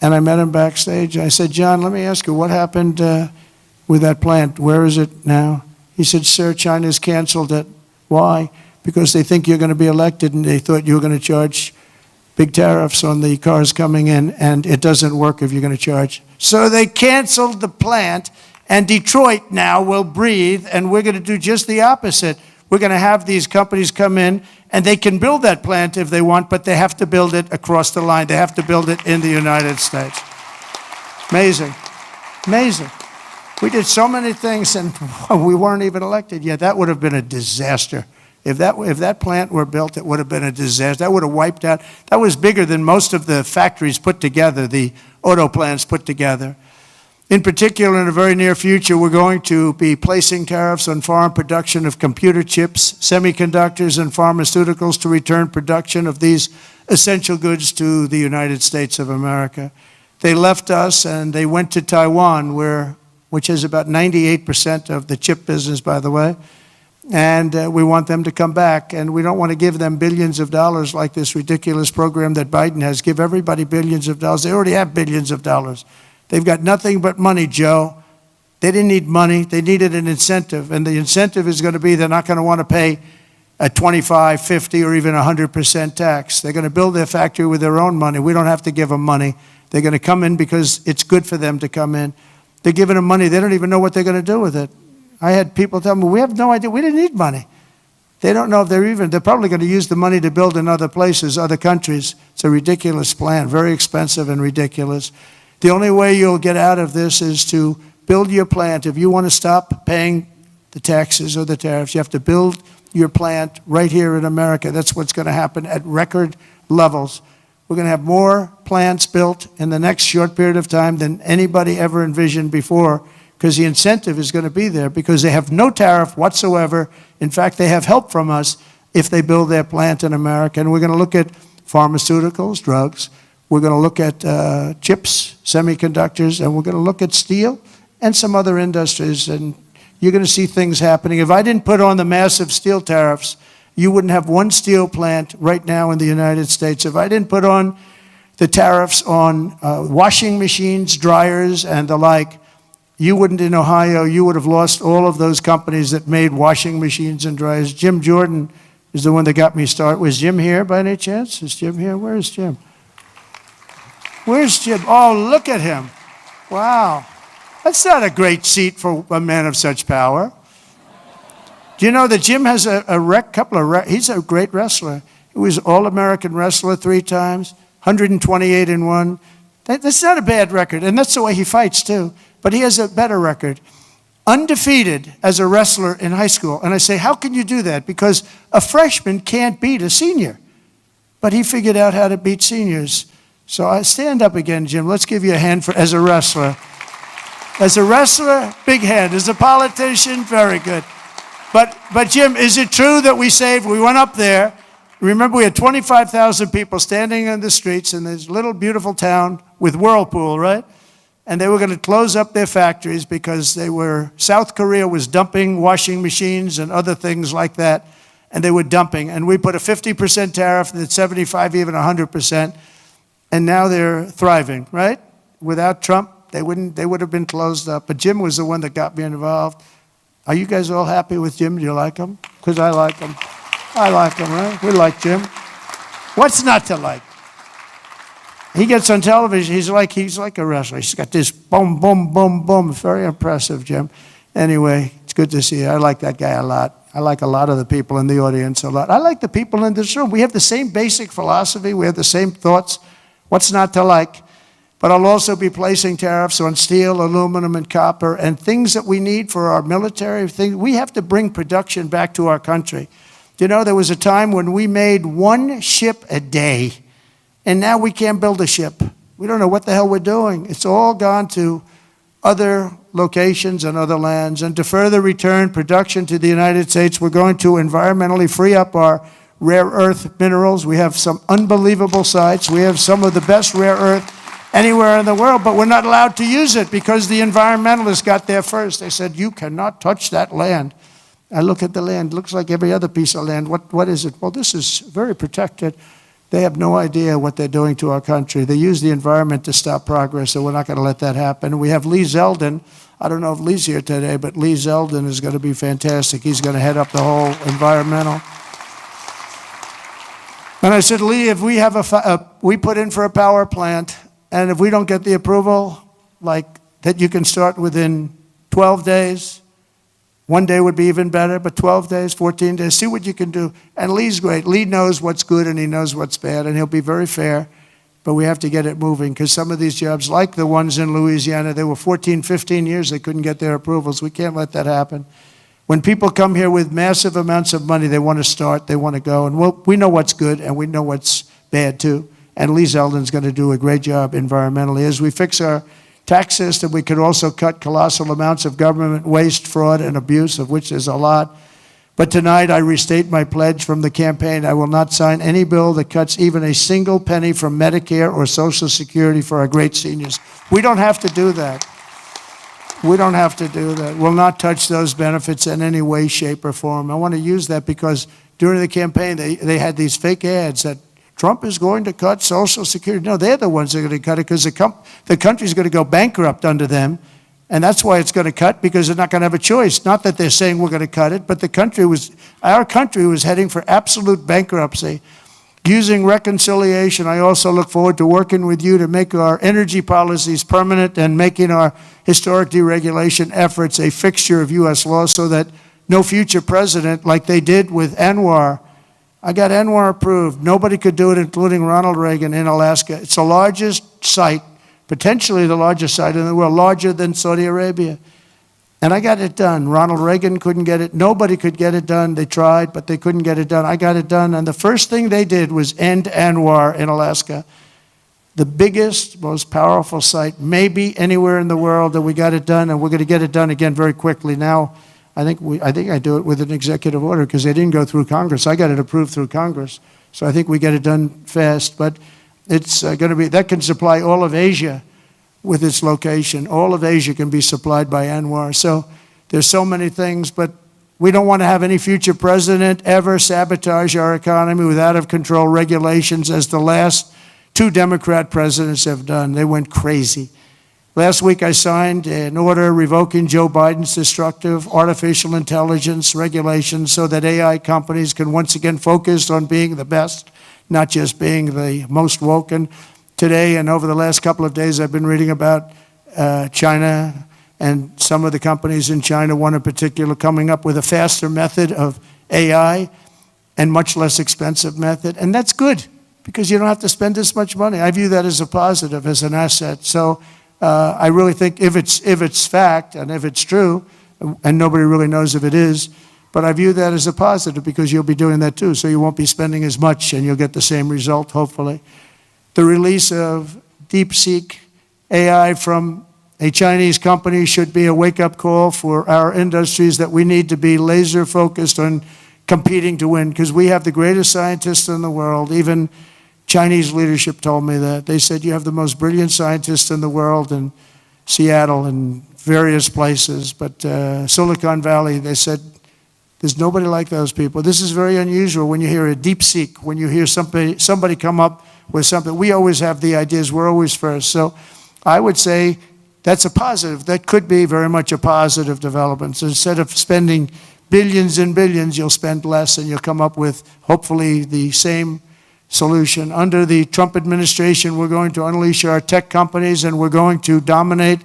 And I met him backstage. I said, John, let me ask you, what happened with that plant? Where is it now? He said, sir, China's canceled it. Why? Because they think you're going to be elected, and they thought you were going to charge big tariffs on the cars coming in, and it doesn't work if you're going to charge. So they canceled the plant, and Detroit now will breathe, and we're going to do just the opposite. We're going to have these companies come in, and they can build that plant if they want, but they have to build it across the line. They have to build it in the United States. Amazing. Amazing. We did so many things, and we weren't even elected yet. That would have been a disaster. If that plant were built, it would have been a disaster. That would have wiped out. That was bigger than most of the factories put together, the auto plants put together. In particular, in the very near future, we're going to be placing tariffs on foreign production of computer chips, semiconductors, and pharmaceuticals to return production of these essential goods to the United States of America. They left us and they went to Taiwan, which is about 98% of the chip business, by the way. And we want them to come back, and we don't want to give them billions of dollars like this ridiculous program that Biden has. Give everybody billions of dollars. They already have billions of dollars. They've got nothing but money, Joe. They didn't need money. They needed an incentive, and the incentive is going to be they're not going to want to pay a 25, 50, or even 100% tax. They're going to build their factory with their own money. We don't have to give them money. They're going to come in because it's good for them to come in. They're giving them money. They don't even know what they're going to do with it. I had people tell me, we have no idea. We didn't need money. They don't know if they're probably going to use the money to build in other places, other countries. It's a ridiculous plan, very expensive and ridiculous. The only way you'll get out of this is to build your plant. If you want to stop paying the taxes or the tariffs, you have to build your plant right here in America. That's what's going to happen at record levels. We're going to have more plants built in the next short period of time than anybody ever envisioned before, because the incentive is going to be there, because they have no tariff whatsoever. In fact, they have help from us if they build their plant in America. And we're going to look at pharmaceuticals, drugs. We're going to look at chips, semiconductors, and we're going to look at steel and some other industries. And you're going to see things happening. If I didn't put on the massive steel tariffs, you wouldn't have one steel plant right now in the United States. If I didn't put on the tariffs on washing machines, dryers, and the like, you wouldn't in Ohio, you would have lost all of those companies that made washing machines and dryers. Jim Jordan is the one that got me started. Was Jim here by any chance? Is Jim here? Where is Jim? Where's Jim? Oh, look at him. Wow. That's not a great seat for a man of such power. Do you know that Jim has he's a great wrestler. He was All-American wrestler 3 times, 128 and 1. That's not a bad record, and that's the way he fights too. But he has a better record. Undefeated as a wrestler in high school. And I say, how can you do that? Because a freshman can't beat a senior. But he figured out how to beat seniors. So I stand up again, Jim. Let's give you a hand as a wrestler. As a wrestler, big hand. As a politician, very good. But Jim, is it true that we went up there, remember we had 25,000 people standing in the streets in this little beautiful town with Whirlpool, right? And they were going to close up their factories because South Korea was dumping washing machines and other things like that, and they were dumping. And we put a 50% tariff, and 75, even 100%, and now they're thriving, right? Without Trump, they would have been closed up. But Jim was the one that got me involved. Are you guys all happy with Jim? Do you like him? Because I like him. I like him, right? We like Jim. What's not to like? He gets on television, he's like a wrestler. He's got this boom, boom, boom, boom. Very impressive, Jim. Anyway, it's good to see you. I like that guy a lot. I like a lot of the people in the audience a lot. I like the people in this room. We have the same basic philosophy. We have the same thoughts. What's not to like? But I'll also be placing tariffs on steel, aluminum, and copper, and things that we need for our military. We have to bring production back to our country. You know, there was a time when we made 1 ship a day. And now we can't build a ship. We don't know what the hell we're doing. It's all gone to other locations and other lands. And to further return production to the United States, we're going to environmentally free up our rare earth minerals. We have some unbelievable sites. We have some of the best rare earth anywhere in the world, but we're not allowed to use it because the environmentalists got there first. They said, you cannot touch that land. I look at the land. It looks like every other piece of land. What is it? Well, this is very protected. They have no idea what they're doing to our country. They use the environment to stop progress, so we're not going to let that happen. We have Lee Zeldin. I don't know if Lee's here today, but Lee Zeldin is going to be fantastic. He's going to head up the whole environmental. And I said, Lee, if we have we put in for a power plant, and if we don't get the approval, like that you can start within 12 days, one day would be even better, but 12 days, 14 days, see what you can do. And Lee's great. Lee knows what's good and he knows what's bad, and he'll be very fair, but we have to get it moving, because some of these jobs, like the ones in Louisiana, they were 14, 15 years, they couldn't get their approvals. We can't let that happen. When people come here with massive amounts of money, they want to start, they want to go, and we know what's good and we know what's bad too. And Lee Zeldin's going to do a great job environmentally. As we fix our tax system, we could also cut colossal amounts of government waste, fraud, and abuse, of which there's a lot. But tonight, I restate my pledge from the campaign. I will not sign any bill that cuts even a single penny from Medicare or Social Security for our great seniors. We don't have to do that. We don't have to do that. We'll not touch those benefits in any way, shape, or form. I want to use that because during the campaign, they had these fake ads that Trump is going to cut Social Security. No, they're the ones that are going to cut it, because the country's going to go bankrupt under them. And that's why it's going to cut, because they're not going to have a choice. Not that they're saying we're going to cut it, but our country was heading for absolute bankruptcy. Using reconciliation, I also look forward to working with you to make our energy policies permanent and making our historic deregulation efforts a fixture of U.S. law, so that no future president, like they did with Anwar. I got Anwar approved. Nobody could do it, including Ronald Reagan in Alaska. It's the largest site, potentially the largest site in the world, larger than Saudi Arabia. And I got it done. Ronald Reagan couldn't get it. Nobody could get it done. They tried, but they couldn't get it done. I got it done. And the first thing they did was end Anwar in Alaska. The biggest, most powerful site, maybe anywhere in the world, that we got it done. And we're going to get it done again very quickly. Now, I think I do it with an executive order, because they didn't go through Congress. I got it approved through Congress. So I think we get it done fast. But it's going to be, that can supply all of Asia with its location. All of Asia can be supplied by Anwar. So there's so many things, but we don't want to have any future president ever sabotage our economy with out-of-control regulations, as the last two Democrat presidents have done. They went crazy. Last week I signed an order revoking Joe Biden's destructive artificial intelligence regulations, so that AI companies can once again focus on being the best, not just being the most woke. And today and over the last couple of days, I've been reading about China, and some of the companies in China, one in particular, coming up with a faster method of AI and much less expensive method. And that's good, because you don't have to spend this much money. I view that as a positive, as an asset. So I really think if it's fact and if it's true, and nobody really knows if it is, but I view that as a positive, because you'll be doing that too. So you won't be spending as much and you'll get the same result, hopefully. The release of DeepSeek AI from a Chinese company should be a wake-up call for our industries, that we need to be laser focused on competing to win, because we have the greatest scientists in the world. Even Chinese leadership told me that. They said, you have the most brilliant scientists in the world in Seattle and various places, but Silicon Valley, they said, there's nobody like those people. This is very unusual when you hear a DeepSeek, when you hear somebody come up with something. We always have the ideas, we're always first. So I would say that's a positive. That could be very much a positive development. So instead of spending billions and billions, you'll spend less and you'll come up with, hopefully, the same solution. Under the Trump administration, we're going to unleash our tech companies, and we're going to dominate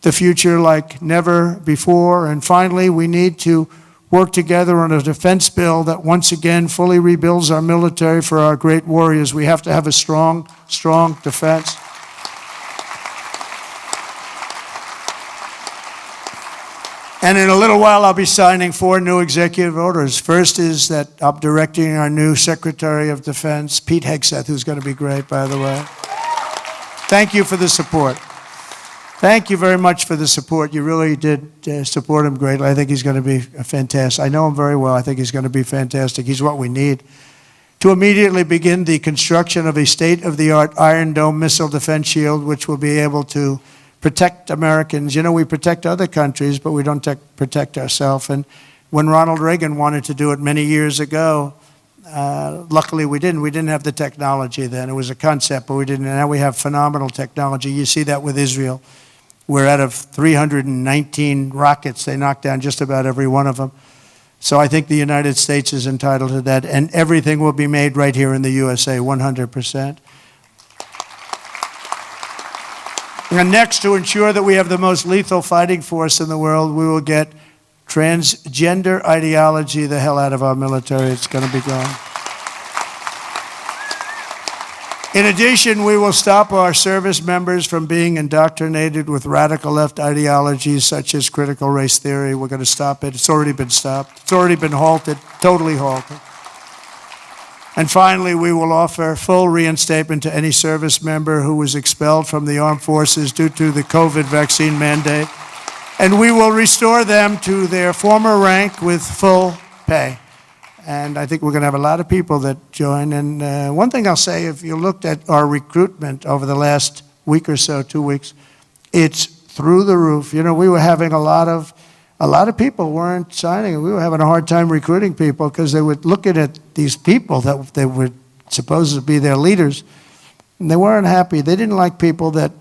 the future like never before. And finally, we need to work together on a defense bill that once again fully rebuilds our military for our great warriors. We have to have a strong, strong defense. And in a little while, I'll be signing 4 new executive orders. First is that I'm directing our new Secretary of Defense, Pete Hegseth, who's going to be great, by the way. Thank you for the support. Thank you very much for the support. You really did support him greatly. I think he's going to be fantastic. I know him very well. I think he's going to be fantastic. He's what we need. To immediately begin the construction of a state-of-the-art Iron Dome missile defense shield, which will be able to protect Americans. You know, we protect other countries, but we don't protect ourselves. And when Ronald Reagan wanted to do it many years ago, luckily we didn't. We didn't have the technology then. It was a concept, but we didn't. And now we have phenomenal technology. You see that with Israel. We're out of 319 rockets. They knocked down just about every one of them. So I think the United States is entitled to that, and everything will be made right here in the USA, 100%. And next, to ensure that we have the most lethal fighting force in the world, we will get transgender ideology the hell out of our military. It's going to be gone. In addition, we will stop our service members from being indoctrinated with radical left ideologies such as critical race theory. We're going to stop it. It's already been stopped. It's already been halted, totally halted. And finally, we will offer full reinstatement to any service member who was expelled from the armed forces due to the COVID vaccine mandate. And we will restore them to their former rank with full pay. And I think we're going to have a lot of people that join. And one thing I'll say, if you looked at our recruitment over the last week or so, 2 weeks, it's through the roof. You know, we were having a lot of people weren't signing. We were having a hard time recruiting people because they were looking at these people that they were supposed to be their leaders, and they weren't happy. They didn't like people that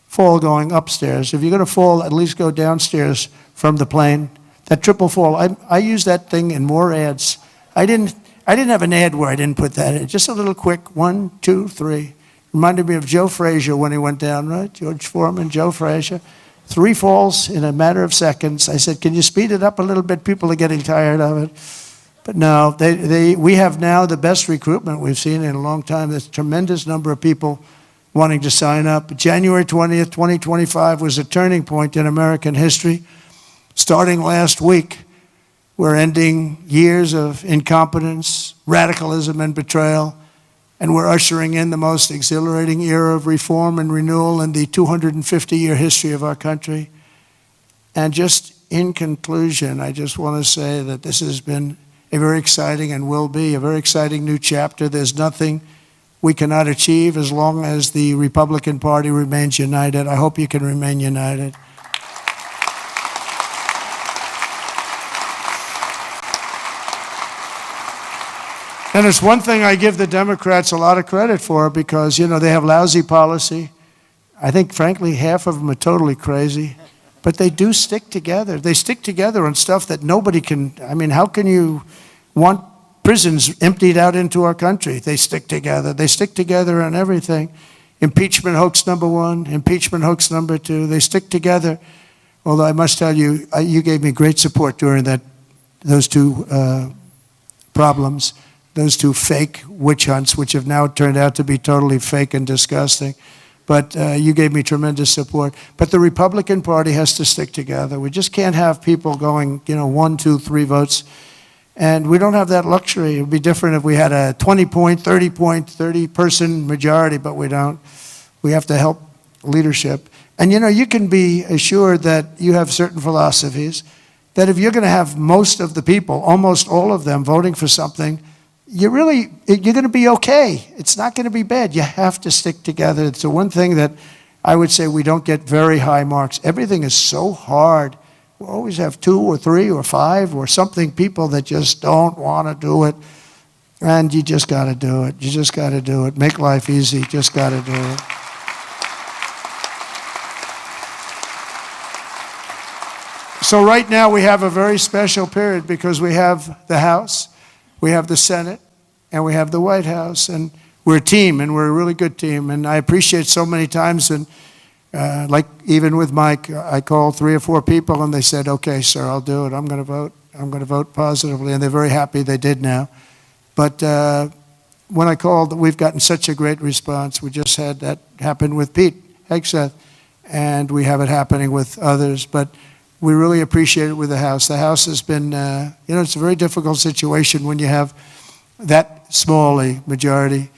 fall going upstairs. If you're going to fall, at least go downstairs from the plane. That triple fall, I use that thing in more ads. I didn't have an ad where I didn't put that in. Just a little quick 1, 2, 3. Reminded me of Joe Frazier when he went down, right? George Foreman, Joe Frazier. 3 falls in a matter of seconds. I said, can you speed it up a little bit? People are getting tired of it. But no, we have now the best recruitment we've seen in a long time. There's a tremendous number of people wanting to sign up. January 20th, 2025 was a turning point in American history. Starting last week, we're ending years of incompetence, radicalism, and betrayal, and we're ushering in the most exhilarating era of reform and renewal in the 250-year history of our country. And just in conclusion, I just want to say that this has been a very exciting and will be a very exciting new chapter. There's nothing we cannot achieve as long as the Republican Party remains united. I hope you can remain united. And it's one thing I give the Democrats a lot of credit for because, you know, they have lousy policy. I think, frankly, half of them are totally crazy. But they do stick together. They stick together on stuff that nobody can. I mean, how can you want prisons emptied out into our country? They stick together. They stick together on everything. Impeachment hoax number 1, impeachment hoax number 2. They stick together. Although I must tell you, you gave me great support during those 2 problems. Those 2 fake witch hunts, which have now turned out to be totally fake and disgusting. But you gave me tremendous support. But the Republican Party has to stick together. We just can't have people going, 1, 2, 3 votes. And we don't have that luxury. It would be different if we had a 20-point, 30-point, 30-person majority, but we don't. We have to help leadership. And, you can be assured that you have certain philosophies, that if you're going to have most of the people, almost all of them, voting for something, you're going to be okay. It's not going to be bad. You have to stick together. It's the one thing that I would say we don't get very high marks. Everything is so hard. We always have 2 or 3 or 5 or something, people that just don't want to do it. And you just got to do it. You just got to do it. Make life easy. Just got to do it. So right now we have a very special period because we have the House, we have the Senate, and we have the White House, and we're a team, and we're a really good team. And I appreciate so many times, and like even with Mike, I called 3 or 4 people, and they said, okay, sir, I'll do it. I'm going to vote. I'm going to vote positively, and they're very happy they did now. But when I called, we've gotten such a great response. We just had that happen with Pete Hegseth, and we have it happening with others. But we really appreciate it with the House. The House has been, it's a very difficult situation when you have that small a majority.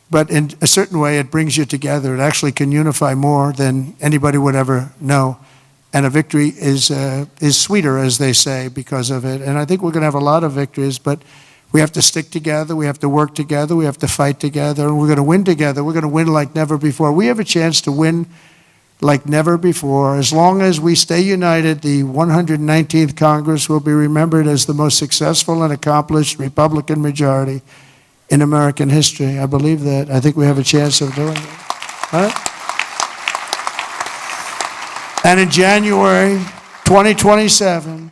But in a certain way, it brings you together. It actually can unify more than anybody would ever know. And a victory is sweeter, as they say, because of it. And I think we're going to have a lot of victories, but we have to stick together. We have to work together. We have to fight together. And we're going to win together. We're going to win like never before. We have a chance to win like never before. As long as we stay united, the 119th Congress will be remembered as the most successful and accomplished Republican majority in American history. I believe that. I think we have a chance of doing it. Right? And in January 2027,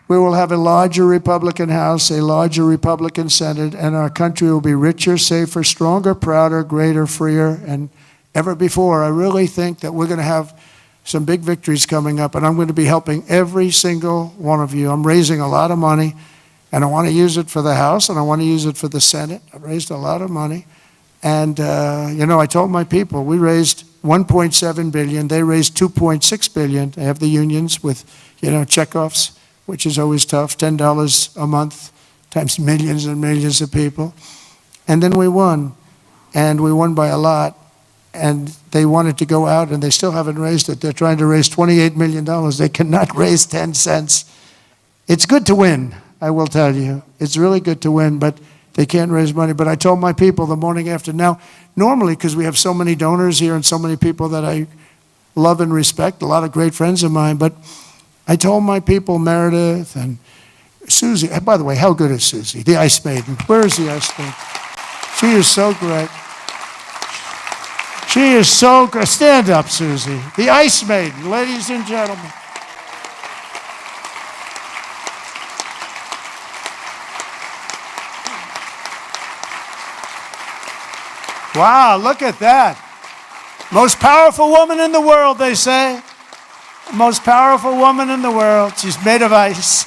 We will have a larger Republican House, a larger Republican Senate, and our country will be richer, safer, stronger, prouder, greater, freer, and ever before. I really think that we're going to have some big victories coming up, and I'm going to be helping every single one of you. I'm raising a lot of money, and I want to use it for the House, and I want to use it for the Senate. I've raised a lot of money, and I told my people, we raised $1.7 billion. They raised $2.6 billion. They have the unions with, checkoffs, which is always tough, $10 a month times millions and millions of people. And then we won, and we won by a lot. And they wanted to go out, and they still haven't raised it. They're trying to raise $28 million. They cannot raise 10 cents. It's good to win, I will tell you. It's really good to win, but they can't raise money. But I told my people the morning after. Now, normally, because we have so many donors here and so many people that I love and respect, a lot of great friends of mine, but I told my people, Meredith and Susie, by the way, how good is Susie, the Ice Maiden? Where is the Ice Maiden? She is so great. She is so good. Stand up, Susie. The Ice Maiden, ladies and gentlemen. Wow, look at that. Most powerful woman in the world, they say. Most powerful woman in the world. She's made of ice.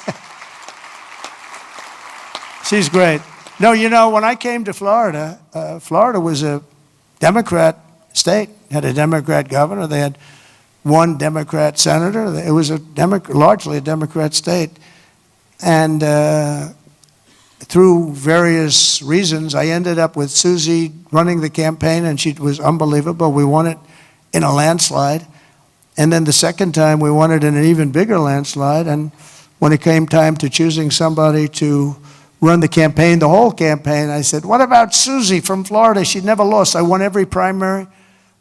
She's great. No, when I came to Florida, Florida was a Democrat state. Had a Democrat governor. They had one Democrat senator. It was largely a Democrat state. And through various reasons, I ended up with Susie running the campaign, and she was unbelievable. We won it in a landslide. And then the second time, we won it in an even bigger landslide. And when it came time to choosing somebody to run the campaign, the whole campaign, I said, what about Susie from Florida? She never lost. I won every primary.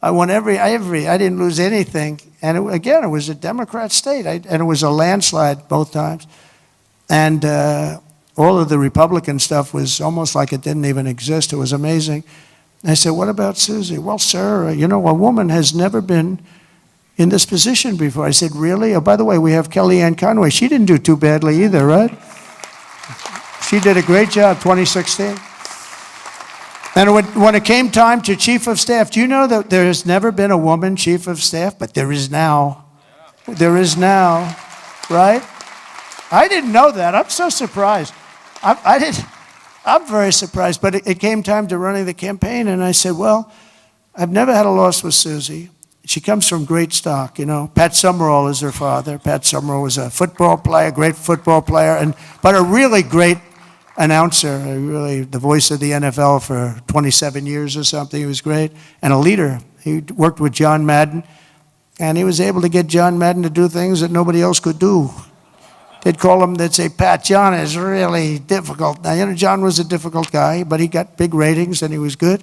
I won every. I didn't lose anything. And it was a Democrat state. And it was a landslide both times. And all of the Republican stuff was almost like it didn't even exist. It was amazing. And I said, what about Susie? Well, sir, a woman has never been in this position before. I said, really? Oh, by the way, we have Kellyanne Conway. She didn't do too badly either, right? She did a great job, 2016. And when it came time to chief of staff, do you know that there has never been a woman chief of staff? But there is now. There is now, right? I didn't know that. I'm so surprised. I'm very surprised. But it came time to running the campaign, and I said, well, I've never had a loss with Susie. She comes from great stock, Pat Summerall is her father. Pat Summerall was a football player, great football player, but a really great announcer, really the voice of the NFL for 27 years or something. He was great, and a leader. He worked with John Madden, and he was able to get John Madden to do things that nobody else could do. They'd say, Pat, John is really difficult. Now, John was a difficult guy, but he got big ratings, and he was good.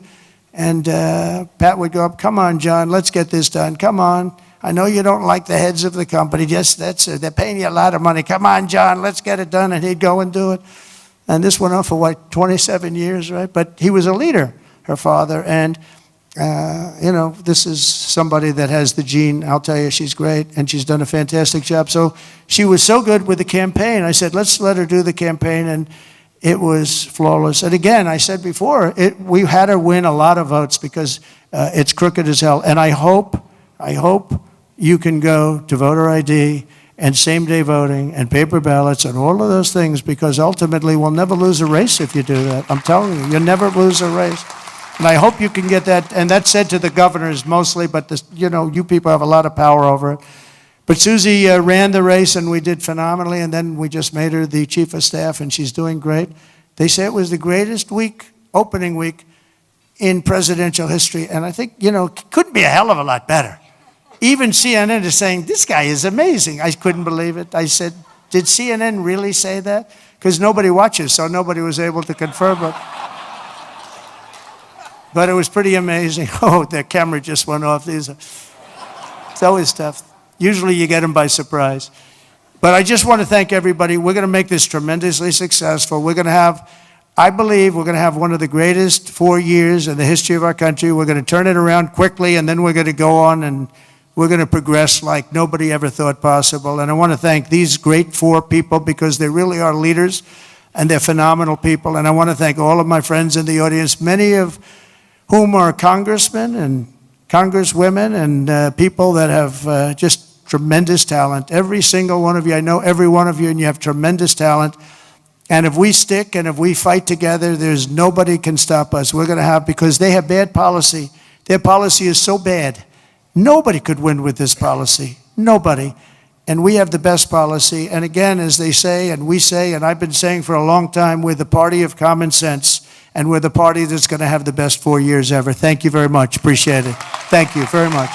And Pat would go up, come on, John, let's get this done. Come on. I know you don't like the heads of the company. They're paying you a lot of money. Come on, John, let's get it done. And he'd go and do it. And this went on for, 27 years, right? But he was a leader, her father. And, this is somebody that has the gene. I'll tell you, she's great. And she's done a fantastic job. So she was so good with the campaign. I said, let's let her do the campaign. And it was flawless. And again, I said before, we had her win a lot of votes because it's crooked as hell. And I hope you can go to voter ID and same-day voting and paper ballots and all of those things, because ultimately we'll never lose a race if you do that. I'm telling you, you'll never lose a race. And I hope you can get that. And that's said to the governors mostly, but you people have a lot of power over it. But Susie ran the race, and we did phenomenally, and then we just made her the chief of staff, and she's doing great. They say it was the greatest opening week in presidential history, and I think, it couldn't be a hell of a lot better. Even CNN is saying, this guy is amazing. I couldn't believe it. I said, did CNN really say that? Because nobody watches, so nobody was able to confirm it. But it was pretty amazing. Oh, the camera just went off. It's always tough. Usually you get them by surprise. But I just want to thank everybody. We're going to make this tremendously successful. I believe we're going to have one of the greatest 4 years in the history of our country. We're going to turn it around quickly, and then we're going to go on, and We're going to progress like nobody ever thought possible. And I want to thank these great 4 people because they really are leaders and they're phenomenal people. And I want to thank all of my friends in the audience, many of whom are congressmen and congresswomen and people that have just tremendous talent. Every single one of you, I know every one of you, and you have tremendous talent. And if we stick and if we fight together, there's nobody can stop us. We're going to have, because they have bad policy. Their policy is so bad. Nobody could win with this policy. Nobody. And we have the best policy. And again, as they say, and we say, and I've been saying for a long time, we're the party of common sense. And we're the party that's going to have the best 4 years ever. Thank you very much. Appreciate it. Thank you very much.